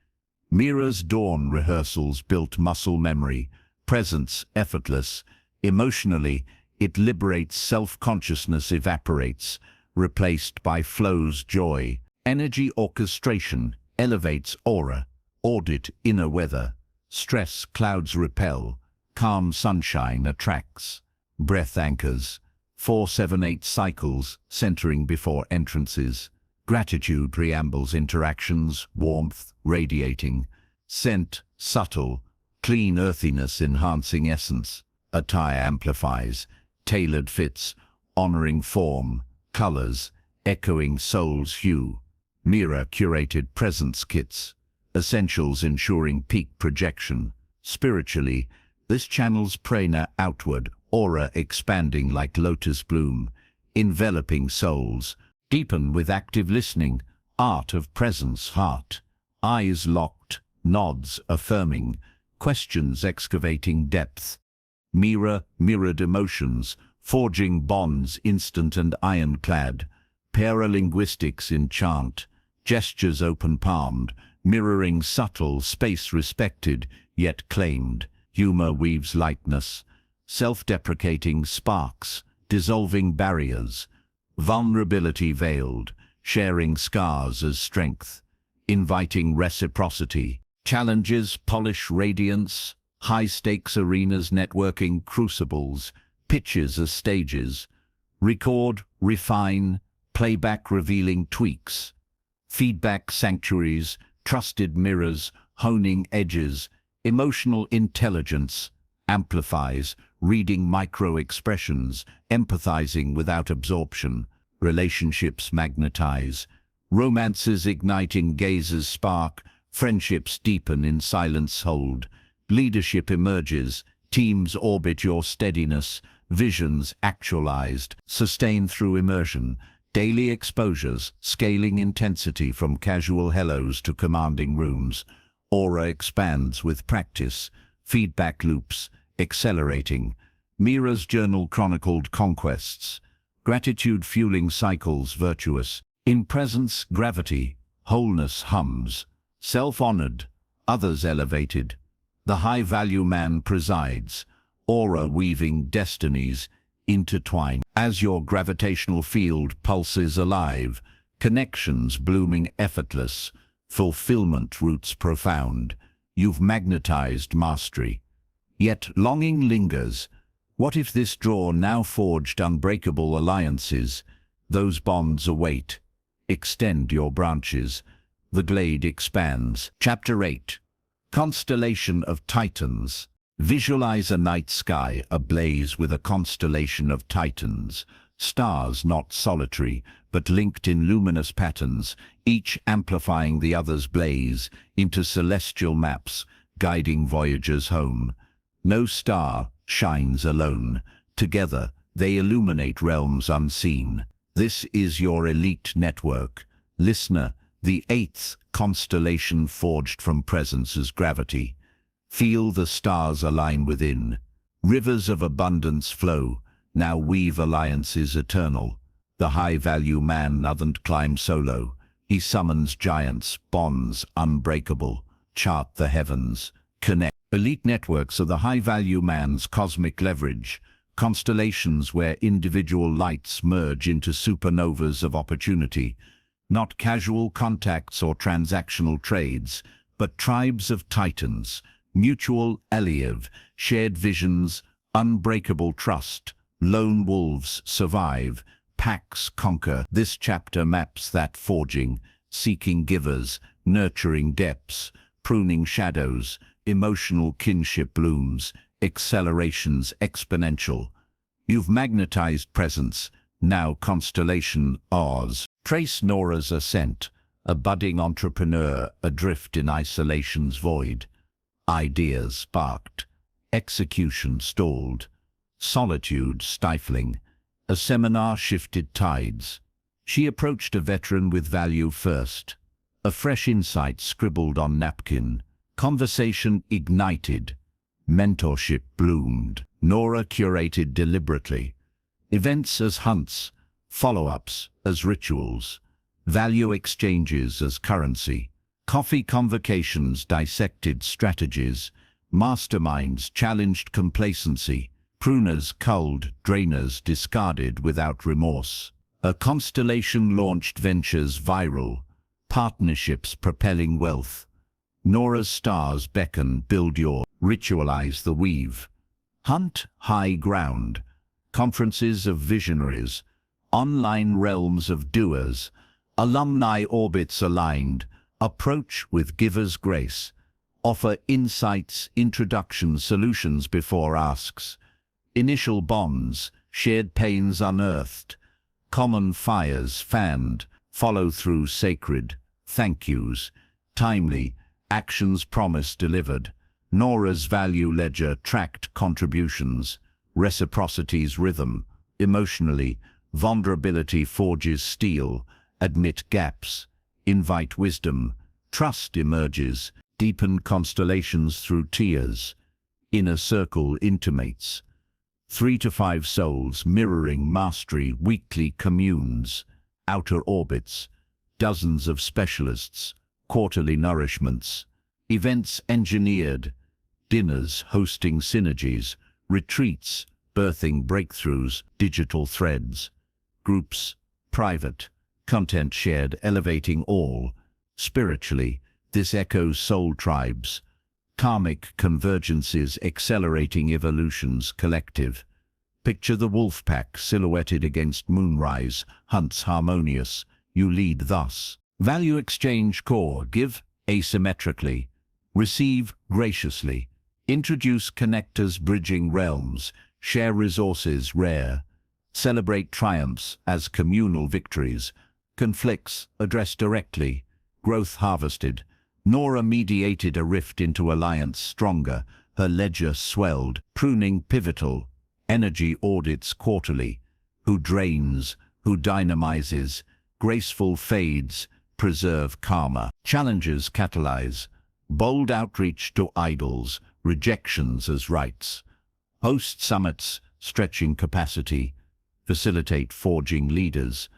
Mira's dawn rehearsals built muscle memory, presence effortless. Emotionally, it liberates, self-consciousness evaporates, replaced by flow's joy. Energy orchestration elevates aura, audit inner weather. Stress clouds repel, calm sunshine attracts. Breath anchors, 4-7-8 cycles, centering before entrances. Gratitude preambles interactions, warmth radiating. Scent subtle, clean earthiness enhancing essence. Attire amplifies, tailored fits, honoring form, colors, echoing soul's hue. Mira curated presence kits, essentials ensuring peak projection. Spiritually, this channels prana outward, aura expanding like lotus bloom, enveloping souls. Deepen with active listening, art of presence heart. Eyes locked, nods affirming, questions excavating depth. Mira mirrored emotions, forging bonds instant and ironclad. Paralinguistics enchant, gestures open-palmed, mirroring subtle, space respected, yet claimed. Humor weaves lightness, self-deprecating sparks, dissolving barriers. Vulnerability veiled, sharing scars as strength, inviting reciprocity. Challenges polish radiance, high-stakes arenas networking crucibles, pitches as stages. Record, refine, playback revealing tweaks. Feedback sanctuaries, trusted mirrors, honing edges. Emotional intelligence amplifies, reading micro-expressions, empathizing without absorption. Relationships magnetize, romances igniting gazes spark, friendships deepen in silence hold. Leadership emerges, teams orbit your steadiness, visions actualized, sustain through immersion. Daily exposures, scaling intensity from casual hellos to commanding rooms. Aura expands with practice, feedback loops, accelerating. Mira's journal chronicled conquests, gratitude fueling cycles virtuous. In presence, gravity, wholeness hums. Self-honored, others elevated. The high-value man presides, aura weaving destinies intertwine. As your gravitational field pulses alive, connections blooming effortless, fulfillment roots profound. You've magnetized mastery. Yet longing lingers. What if this draw now forged unbreakable alliances? Those bonds await. Extend your branches. The glade expands. Chapter 8. Constellation of Titans. Visualize a night sky ablaze with a constellation of titans. Stars not solitary, but linked in luminous patterns, each amplifying the other's blaze into celestial maps. guiding voyagers home. No star shines alone. Together, they illuminate realms unseen. This is your elite network. Listener, the eighth constellation forged from presence's gravity. Feel the stars align within. Rivers of abundance flow, now weave alliances eternal. The high-value man doesn't climb solo. He summons giants, bonds unbreakable. Chart the heavens, connect. Elite networks are the high-value man's cosmic leverage. Constellations where individual lights merge into supernovas of opportunity. Not casual contacts or transactional trades, but tribes of titans, mutual alliance, shared visions, unbreakable trust. Lone wolves survive, packs conquer. This chapter maps that forging, seeking givers, nurturing depths, pruning shadows, emotional kinship blooms, accelerations exponential. You've magnetized presence, now constellation Oz. Trace Nora's ascent, a budding entrepreneur adrift in isolation's void. Ideas sparked, execution stalled, solitude stifling. A seminar shifted tides. She approached a veteran with value first. A fresh insight scribbled on napkin. Conversation ignited. Mentorship bloomed. Nora curated deliberately. Events as hunts, follow-ups as rituals, value exchanges as currency. Coffee convocations dissected strategies. Masterminds challenged complacency. Pruners culled, drainers discarded without remorse. A constellation launched ventures viral, partnerships propelling wealth. Nora's stars beckon, build your, ritualize the weave. Hunt high ground, conferences of visionaries, online realms of doers, alumni orbits aligned, approach with giver's grace. Offer insights, introductions, solutions before asks. Initial bonds, shared pains unearthed, common fires fanned, follow-through sacred, thank yous, timely, actions promised delivered. Nora's value ledger tracked contributions, reciprocity's rhythm, emotionally, vulnerability forges steel, admit gaps, invite wisdom, trust emerges, deepen constellations through tears, inner circle intimates. 3 to 5 souls mirroring mastery weekly communes, outer orbits, dozens of specialists, quarterly nourishments, events engineered, dinners hosting synergies, retreats birthing breakthroughs, digital threads, groups, private, content shared elevating all. Spiritually, this echoes soul tribes, karmic convergences accelerating evolutions collective. Picture the wolf pack silhouetted against moonrise, hunts harmonious, you lead thus. Value exchange core, give asymmetrically, receive graciously. Introduce connectors bridging realms, share resources rare. Celebrate triumphs as communal victories. Conflicts address directly, growth harvested. Nora mediated a rift into alliance stronger, her ledger swelled, pruning pivotal, energy audits quarterly. Who drains, who dynamizes, graceful fades, preserve karma. Challenges catalyze, bold outreach to idols, rejections as rights. Host summits, stretching capacity, facilitate forging leaders.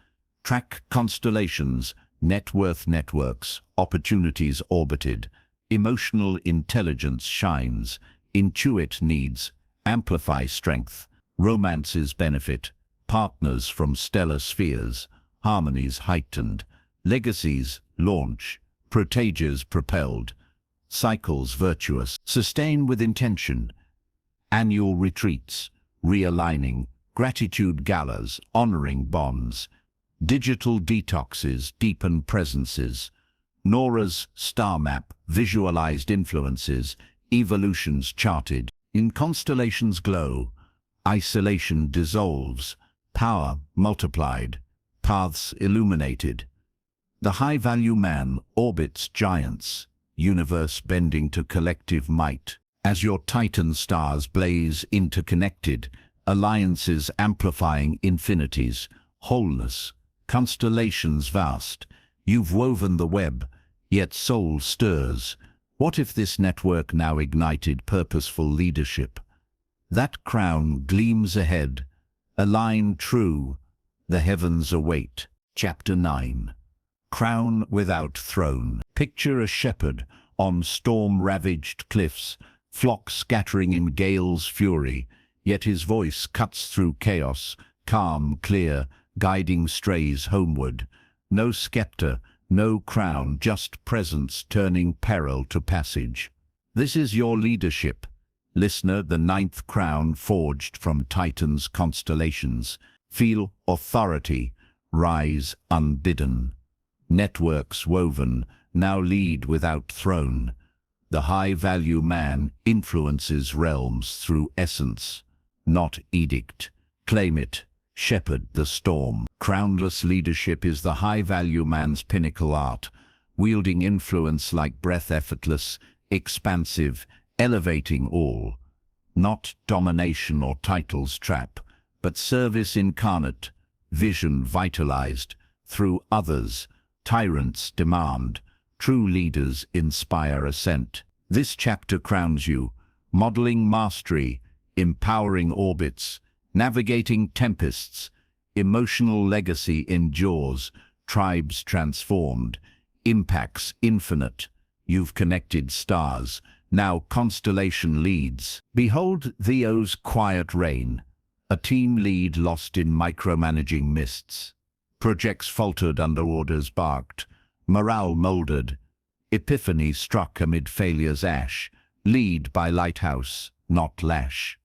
Track constellations, net worth networks, opportunities orbited. Emotional intelligence shines, intuit needs, amplify strength. Romances benefit, partners from stellar spheres, harmonies heightened. Legacies launch, proteges propelled. Cycles virtuous, sustain with intention. Annual retreats, realigning, gratitude galas, honoring bonds. Digital detoxes deepen presences. Nora's star map, visualized influences, evolutions charted. In constellations glow, isolation dissolves, power multiplied, paths illuminated. The high-value man orbits giants, universe bending to collective might. As your Titan stars blaze interconnected, alliances amplifying infinities, wholeness, constellations vast, you've woven the web, yet soul stirs. What if this network now ignited purposeful leadership? That crown gleams ahead, a line true, the heavens await. Chapter 9. Crown without throne. Picture a shepherd on storm-ravaged cliffs, flock scattering in gale's fury, yet his voice cuts through chaos, calm, clear, guiding strays homeward. No scepter, no crown, just presence turning peril to passage. This is your leadership, listener, the ninth crown forged from Titan's constellations. Feel authority, rise unbidden. Networks woven, now lead without throne. The high-value man influences realms through essence, not edict. Claim it, shepherd the storm. Crownless leadership is the high-value man's pinnacle art, wielding influence like breath, effortless, expansive, elevating all. Not domination or titles trap, but service incarnate, vision vitalized through others. Tyrants demand, true leaders inspire ascent. This chapter crowns you, modeling mastery, empowering orbits, navigating tempests. Emotional legacy endures, tribes transformed, impacts infinite. You've connected stars, now constellation leads. Behold Theo's quiet reign, a team lead lost in micromanaging mists. Projects faltered under orders barked, morale molded. Epiphany struck amid failure's ash, lead by lighthouse, not lash.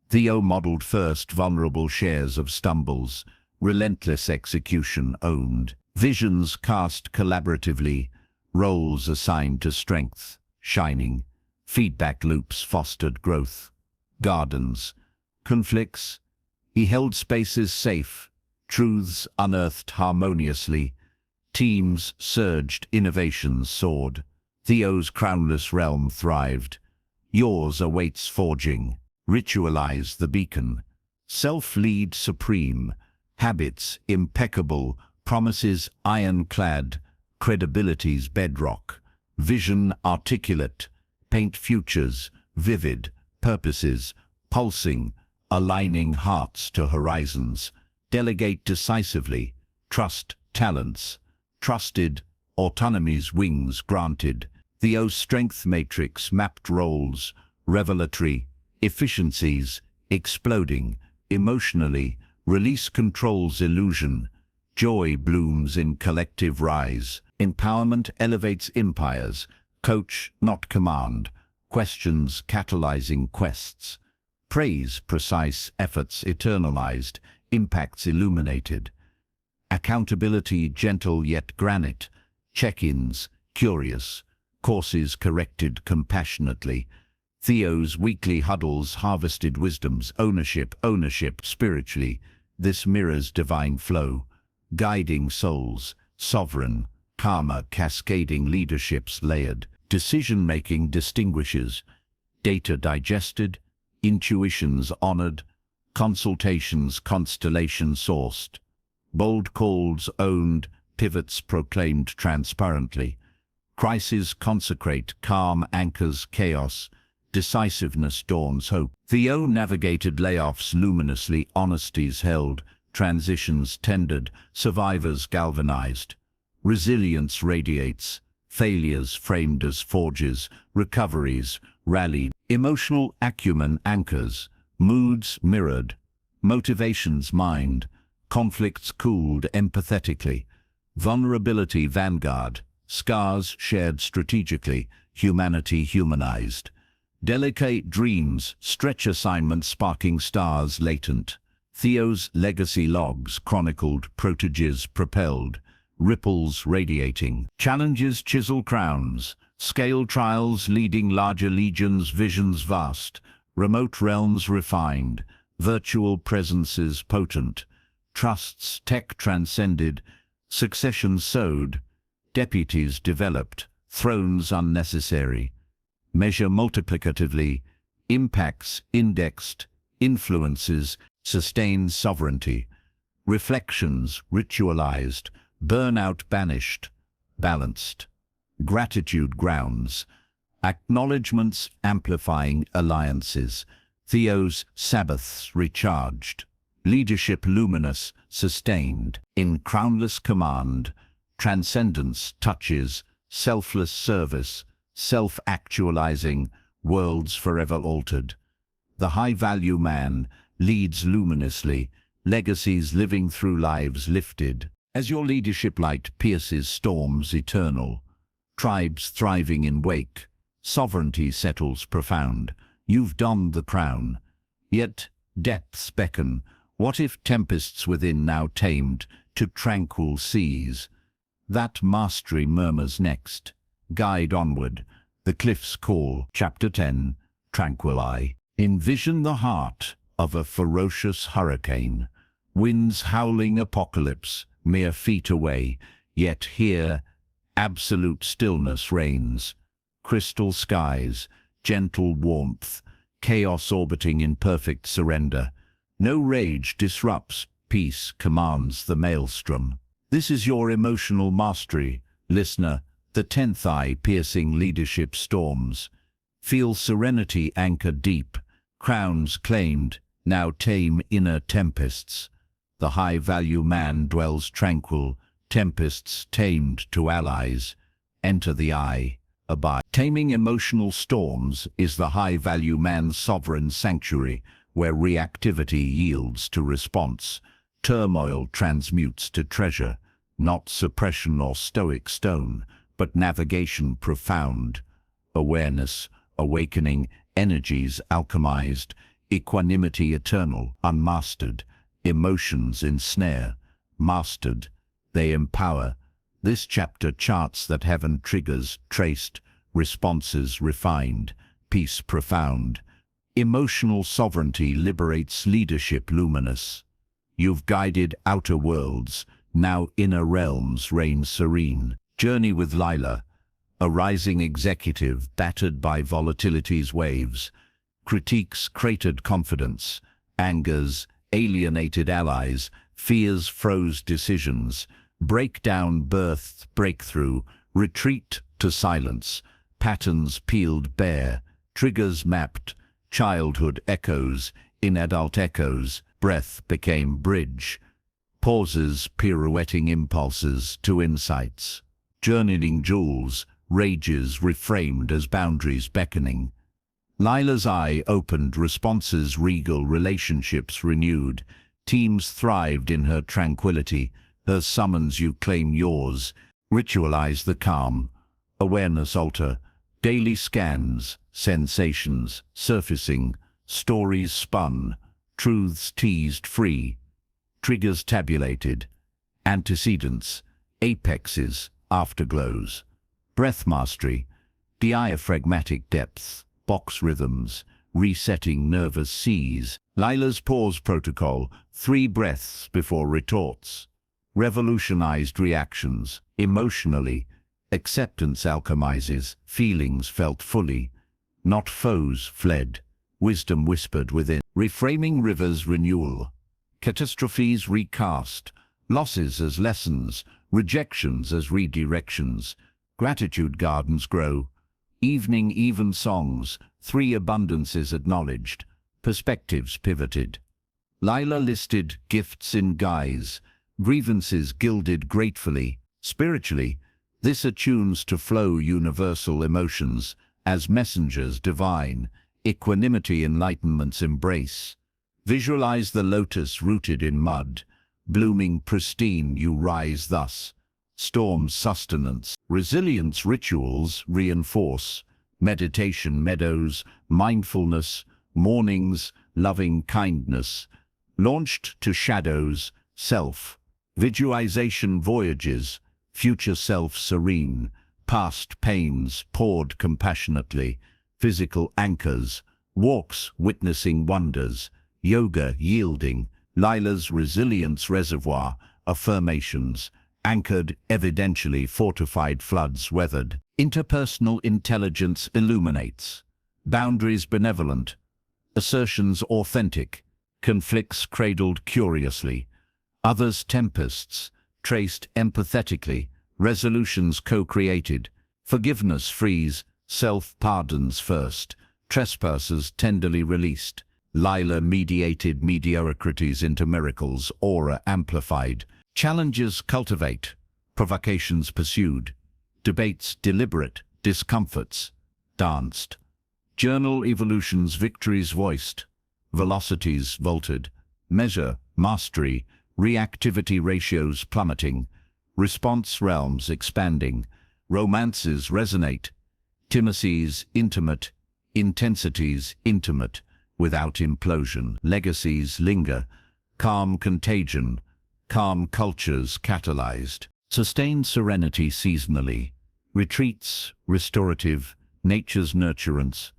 Theo modeled first vulnerable shares of stumbles, relentless execution owned. Visions cast collaboratively, roles assigned to strength, shining. Feedback loops fostered growth. Gardens, conflicts, he held spaces safe. Truths unearthed harmoniously. Teams surged, innovations soared. Theo's crownless realm thrived. Yours awaits forging. Ritualize the beacon. Self-lead supreme. Habits impeccable. Promises ironclad. Credibility's bedrock. Vision articulate. Paint futures vivid. Purposes pulsing. Aligning hearts to horizons. Delegate decisively, trust talents, trusted, autonomy's wings granted. Theo's strength matrix mapped roles, revelatory, efficiencies, exploding, emotionally, release controls illusion, joy blooms in collective rise, empowerment elevates empires, coach not command, questions catalyzing quests, praise precise efforts eternalized, impacts illuminated. Accountability gentle yet granite. Check-ins curious. Courses corrected compassionately. Theo's weekly huddles harvested wisdom's ownership spiritually. This mirrors divine flow. Guiding souls, sovereign, karma cascading leaderships layered. Decision-making distinguishes. Data digested. Intuitions honored. Consultations constellation sourced, bold calls owned, pivots proclaimed transparently. Crises consecrate, calm anchors chaos, decisiveness dawns hope. Theo navigated layoffs luminously, honesties held, transitions tendered, survivors galvanized. Resilience radiates, failures framed as forges, recoveries rallied. Emotional acumen anchors, moods mirrored, motivations mined, conflicts cooled empathetically, vulnerability vanguard, scars shared strategically, humanity humanized. Delicate dreams, stretch assignments sparking stars latent. Theo's legacy logs chronicled, proteges propelled, ripples radiating. Challenges chisel crowns, scale trials leading larger legions, visions vast. Remote realms refined, virtual presences potent, trusts tech transcended, succession sowed, deputies developed, thrones unnecessary. Measure multiplicatively, impacts indexed, influences, sustains sovereignty. Reflections ritualized, burnout banished, balanced. Gratitude grounds, acknowledgements amplifying alliances. Theos Sabbaths recharged. Leadership luminous, sustained. In crownless command, transcendence touches, selfless service, self-actualizing, worlds forever altered. The high-value man leads luminously, legacies living through lives lifted. As your leadership light pierces storms eternal, tribes thriving in wake, sovereignty settles profound. You've donned the crown, yet depths beckon. What if tempests within now tamed to tranquil seas? That mastery murmurs next. Guide onward, the cliffs call. Chapter 10, Tranquil Eye. Envision the heart of a ferocious hurricane. Winds howling apocalypse, mere feet away. Yet here, absolute stillness reigns. Crystal skies, gentle warmth, chaos orbiting in perfect surrender. No rage disrupts, peace commands the maelstrom. This is your emotional mastery, listener, the 10th eye piercing leadership storms. Feel serenity anchor deep, crowns claimed, now tame inner tempests. The high-value man dwells tranquil, tempests tamed to allies. Enter the eye, abide. Taming emotional storms is the high-value man's sovereign sanctuary, where reactivity yields to response, turmoil transmutes to treasure, not suppression or stoic stone, but navigation profound, awareness, awakening, energies alchemized, equanimity eternal, unmastered, emotions ensnare, mastered, they empower. This chapter charts that heaven triggers, traced, responses refined, peace profound. Emotional sovereignty liberates leadership luminous. You've guided outer worlds, now inner realms reign serene. Journey with Lila, a rising executive battered by volatility's waves. Critiques cratered confidence, angers alienated allies, fears froze decisions. Breakdown birthed breakthrough, retreat to silence. Patterns peeled bare, triggers mapped, childhood echoes, in adult echoes, breath became bridge. Pauses pirouetting impulses to insights. Journeying jewels, rages reframed as boundaries beckoning. Lila's eye opened, responses regal, relationships renewed. Teams thrived in her tranquility, her summons you claim yours. Ritualize the calm, awareness alter, daily scans, sensations surfacing, stories spun, truths teased free, triggers tabulated, antecedents, apexes, afterglows. Breath mastery, diaphragmatic depth, box rhythms, resetting nervous seas. Lila's pause protocol, 3 breaths before retorts. Revolutionized reactions, emotionally. Acceptance alchemizes, feelings felt fully. Not foes fled, wisdom whispered within. Reframing rivers renewal. Catastrophes recast, losses as lessons, rejections as redirections. Gratitude gardens grow. Evening even songs, 3 abundances acknowledged, perspectives pivoted. Lila listed gifts in guise, grievances gilded gratefully. Spiritually, this attunes to flow universal emotions, as messengers divine, equanimity enlightenment's embrace. Visualize the lotus rooted in mud, blooming pristine you rise thus. Storms sustenance, resilience rituals reinforce, meditation meadows, mindfulness, mornings, loving kindness. Launched to shadows, self, visualization voyages, future self serene, past pains poured compassionately, physical anchors, walks witnessing wonders, yoga yielding, Lila's resilience reservoir, affirmations, Anchored, evidentially fortified, floods weathered. Interpersonal intelligence illuminates. Boundaries benevolent. Assertions authentic. Conflicts cradled curiously. Others tempests, traced empathetically. Resolutions co-created. Forgiveness frees, self-pardons first. Trespassers tenderly released. Lila-mediated mediocrities into miracles, aura amplified. Challenges cultivate, provocations pursued. Debates deliberate, discomforts danced. Journal evolutions, victories voiced. Velocities vaulted. Measure, mastery, reactivity ratios plummeting. Response realms expanding. Romances resonate. Intimacies intimate. Intensities intimate. Without implosion. Legacies linger. Calm contagion. Calm cultures catalyzed. Sustained serenity seasonally. Retreats, restorative, nature's nurturance.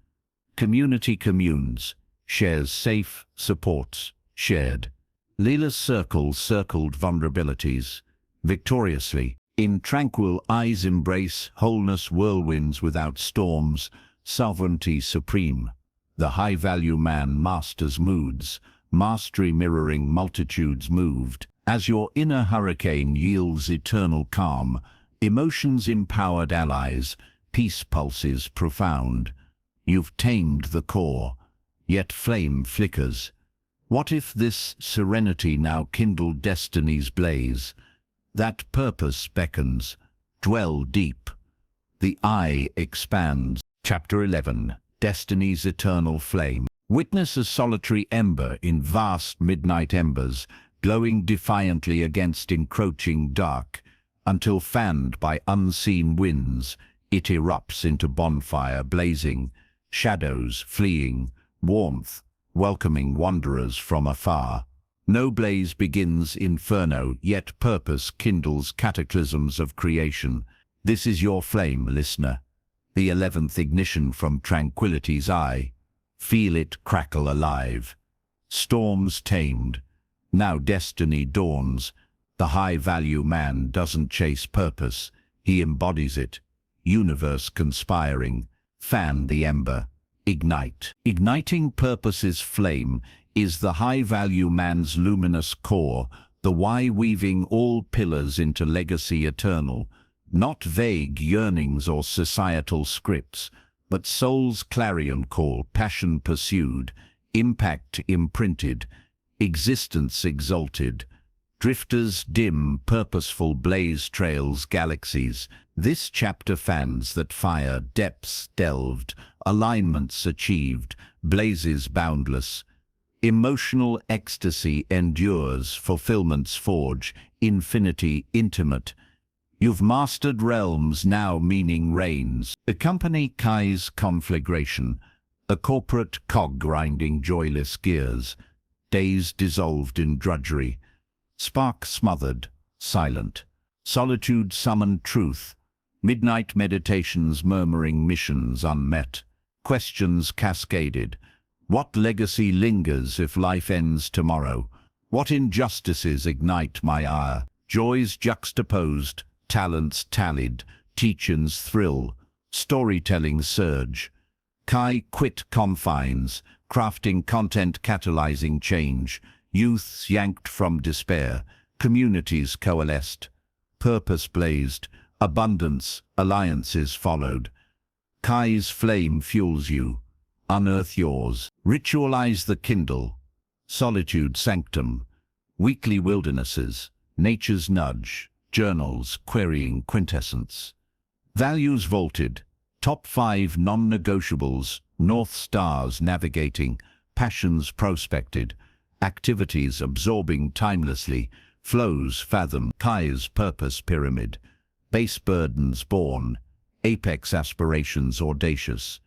Community communes, shares safe, supports, shared. Leela's circles circled vulnerabilities. Victoriously, in tranquil eyes embrace, wholeness whirlwinds without storms, sovereignty supreme. The high-value man masters moods, mastery mirroring multitudes moved. As your inner hurricane yields eternal calm, emotions empowered allies, peace pulses profound. You've tamed the core, yet flame flickers. What if this serenity now kindled destiny's blaze? That purpose beckons, dwell deep. The eye expands. Chapter 11. Destiny's eternal flame. Witness a solitary ember in vast midnight embers, glowing defiantly against encroaching dark, until fanned by unseen winds, it erupts into bonfire blazing, shadows fleeing, warmth welcoming wanderers from afar. No blaze begins inferno, yet purpose kindles cataclysms of creation. This is your flame, listener, the 11th ignition from tranquility's eye. Feel it crackle alive. Storms tamed. Now destiny dawns. The high-value man doesn't chase purpose, he embodies it. Universe conspiring. Fan the ember. Ignite. Igniting purpose's flame is the high-value man's luminous core, the why weaving all pillars into legacy eternal. Not vague yearnings or societal scripts, but soul's clarion call, passion pursued, impact imprinted, existence exalted. Drifters dim, purposeful blaze trails galaxies. This chapter fans that fire, depths delved, alignments achieved, blazes boundless. Emotional ecstasy endures, fulfillments forge, infinity intimate. You've mastered realms, now meaning reigns. Accompany Kai's conflagration, a corporate cog grinding joyless gears. Days dissolved in drudgery. Spark smothered, silent. Solitude summoned truth. Midnight meditations murmuring missions unmet. Questions cascaded. What legacy lingers if life ends tomorrow? What injustices ignite my ire? Joys juxtaposed, talents tallied, teachings thrill, storytelling surge. Kai quit confines, crafting content catalyzing change. Youths yanked from despair, communities coalesced. Purpose blazed, abundance, alliances followed. Kai's flame fuels you. Unearth yours. Ritualize the kindle. Solitude sanctum. Weekly wildernesses. Nature's nudge. Journals querying quintessence. Values vaulted. Top 5 non-negotiables. North stars navigating. Passions prospected. Activities absorbing timelessly. Flows fathom. Kai's purpose pyramid. Base burdens born. Apex aspirations audacious.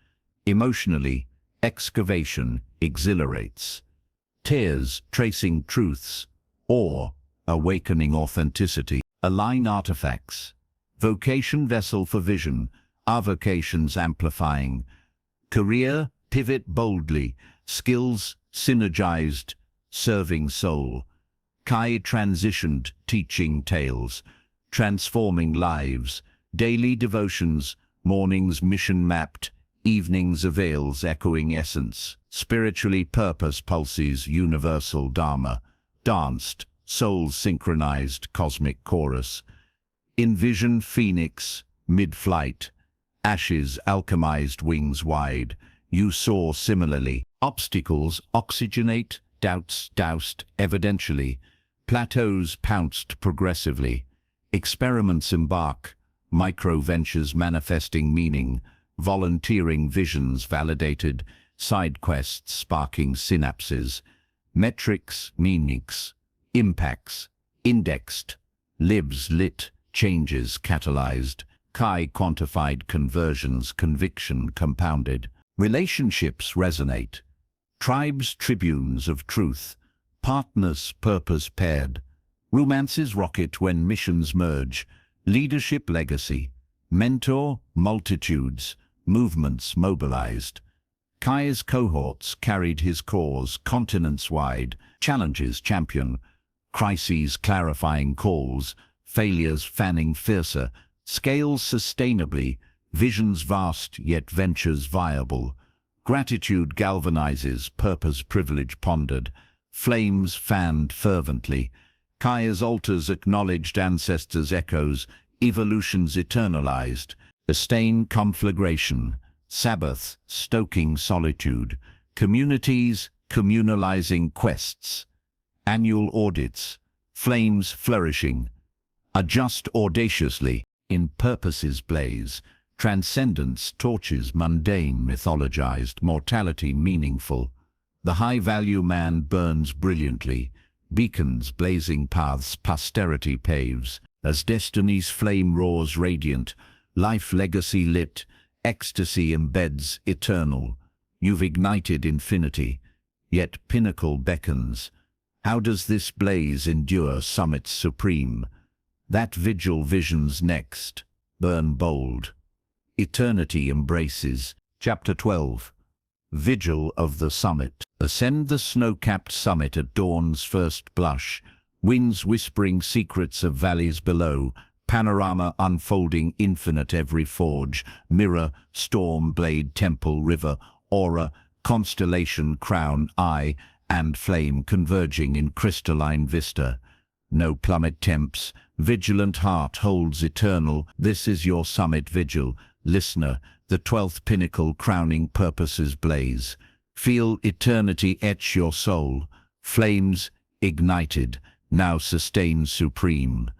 Emotionally, excavation exhilarates. Tears tracing truths. Awe awakening authenticity. Align artifacts. Vocation vessel for vision. Avocations amplifying. Career pivot boldly. Skills synergized. Serving soul. Kai transitioned teaching tales. transforming lives, daily devotions, mornings mission-mapped, evenings avails echoing essence, spiritually purpose pulses universal dharma, danced, souls synchronized cosmic chorus, envision phoenix, mid-flight, ashes alchemized wings wide, you soar similarly, obstacles oxygenate, doubts doused evidentially, plateaus pounced progressively, experiments embark, micro-ventures manifesting meaning, volunteering visions validated, side quests sparking synapses, metrics, meanings, impacts, indexed, libs lit, changes catalyzed, chi quantified conversions, conviction compounded, relationships resonate, tribes tribunes of truth, partners purpose paired, romances rocket when missions merge, leadership legacy, mentor multitudes, movements mobilized. Kai's cohorts carried his cause continents wide, challenges champion, crises clarifying calls, failures fanning fiercer, scales sustainably, visions vast yet ventures viable. Gratitude galvanizes, purpose privilege pondered, flames fanned fervently. Kai's altars acknowledged ancestors' echoes, evolutions eternalized, sustain conflagration, Sabbath stoking solitude, communities communalizing quests, annual audits, flames flourishing, adjust audaciously, in purposes blaze, transcendence torches mundane mythologized, mortality meaningful, the high-value man burns brilliantly, beacons blazing paths posterity paves, as destiny's flame roars radiant, life legacy lit, ecstasy embeds eternal. You've ignited infinity, yet pinnacle beckons. How does this blaze endure summits supreme? That vigil visions next, burn bold. Eternity embraces. Chapter 12. Vigil of the Summit. Ascend the snow-capped summit at dawn's first blush, winds whispering secrets of valleys below, panorama unfolding infinite every forge, mirror, storm, blade, temple, river, aura, constellation, crown, eye, and flame converging in crystalline vista. No plummet tempts, vigilant heart holds eternal, this is your summit vigil, listener, the 12th pinnacle crowning purposes blaze. Feel eternity etch your soul, flames ignited, now sustain supreme.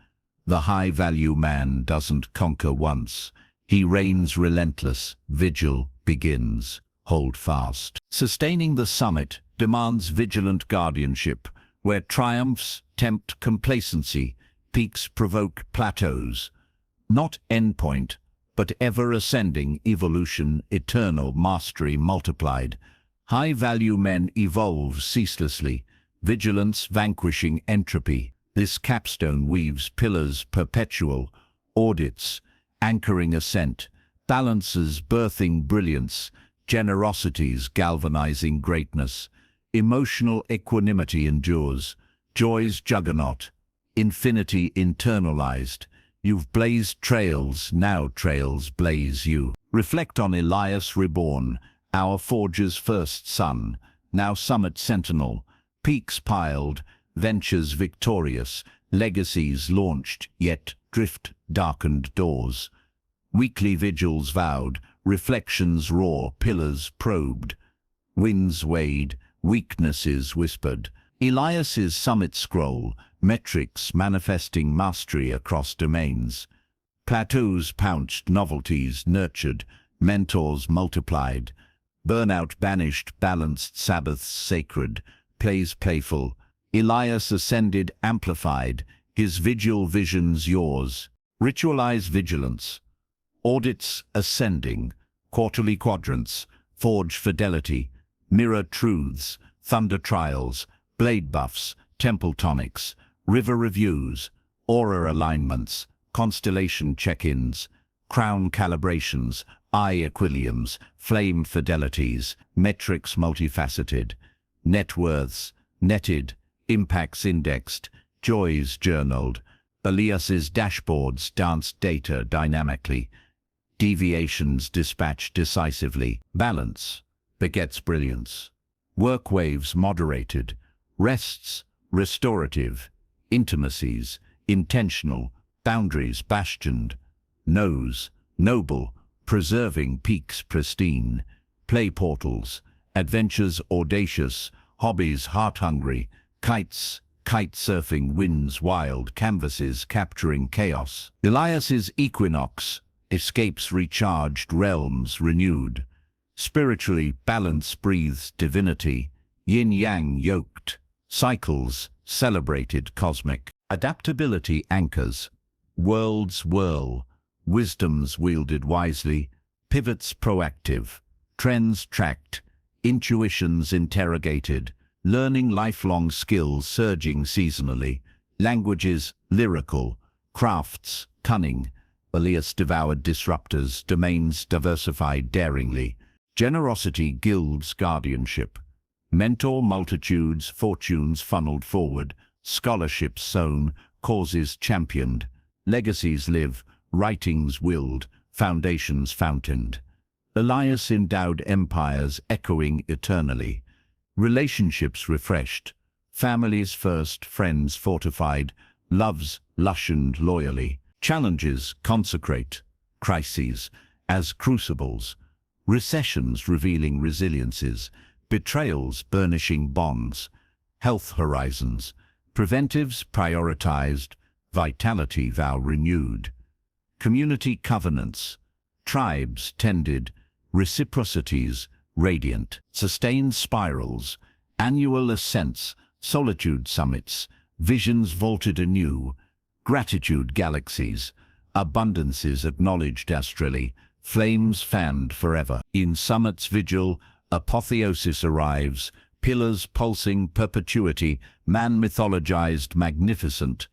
The high-value man doesn't conquer once, he reigns relentless, vigil begins, hold fast. Sustaining the summit demands vigilant guardianship, where triumphs tempt complacency, peaks provoke plateaus. Not endpoint, but ever-ascending evolution, eternal mastery multiplied. High-value men evolve ceaselessly, vigilance vanquishing entropy. This capstone weaves pillars perpetual, audits, anchoring ascent, balances birthing brilliance, generosities galvanizing greatness, emotional equanimity endures, joy's juggernaut, infinity internalized. You've blazed trails, now trails blaze you. Reflect on Elias reborn, our forger's first son, now summit sentinel, peaks piled, ventures victorious, legacies launched, yet drift darkened doors. Weekly vigils vowed, reflections roar, pillars probed. Winds weighed, weaknesses whispered. Elias's summit scroll, metrics manifesting mastery across domains. Plateaus pounched, novelties nurtured, mentors multiplied. Burnout banished, balanced, Sabbaths sacred, plays playful. Elias ascended, amplified, his vigil visions yours. Ritualize vigilance. Audits ascending, quarterly quadrants, forge fidelity, mirror truths, thunder trials, blade buffs, temple tonics, river reviews, aura alignments, constellation check-ins, crown calibrations, eye equiliums, flame fidelities, metrics multifaceted, net worths, netted, impacts indexed, joys journaled, Elias's dashboards dance data dynamically. Deviations dispatch decisively. Balance begets brilliance. Work waves moderated. Rests restorative. Intimacies intentional. Boundaries bastioned. Nose noble. Preserving peaks pristine. Play portals. Adventures audacious. Hobbies heart-hungry. Kites kite surfing winds wild. Canvases capturing chaos. Elias's equinox escapes recharged. Realms renewed. Spiritually balance breathes divinity. Yin-yang yoked. Cycles celebrated cosmic. Adaptability anchors. Worlds whirl. Wisdoms wielded wisely. Pivots proactive. Trends tracked. Intuitions interrogated. Learning lifelong skills surging seasonally. Languages lyrical. Crafts cunning. Elias devoured disruptors. Domains diversified daringly. Generosity gilds guardianship. Mentor multitudes. Fortunes funneled forward. Scholarships sown. Causes championed. Legacies live. Writings willed. Foundations fountained. Elias endowed empires echoing eternally. Relationships refreshed. Families first. Friends fortified. Loves lushened loyally. Challenges consecrate. Crises as crucibles. Recessions revealing resiliences. Betrayals burnishing bonds. Health horizons. Preventives prioritized. Vitality vow renewed. Community covenants. Tribes tended. Reciprocities radiant. Sustained spirals. Annual ascents. Solitude summits. Visions vaulted anew. Gratitude galaxies. Abundances acknowledged astrally. Flames fanned forever. In summit's vigil, apotheosis arrives. Pillars pulsing perpetuity. Man mythologized magnificent.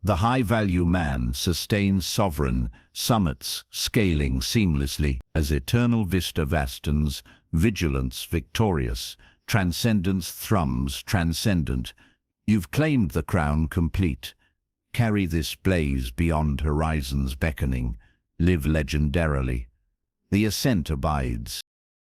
The high-value man sustains sovereign. Summits scaling seamlessly. As eternal vista vastens. Vigilance victorious. Transcendence thrums transcendent. You've claimed the crown complete. Carry this blaze beyond horizons beckoning. Live legendarily. The ascent abides.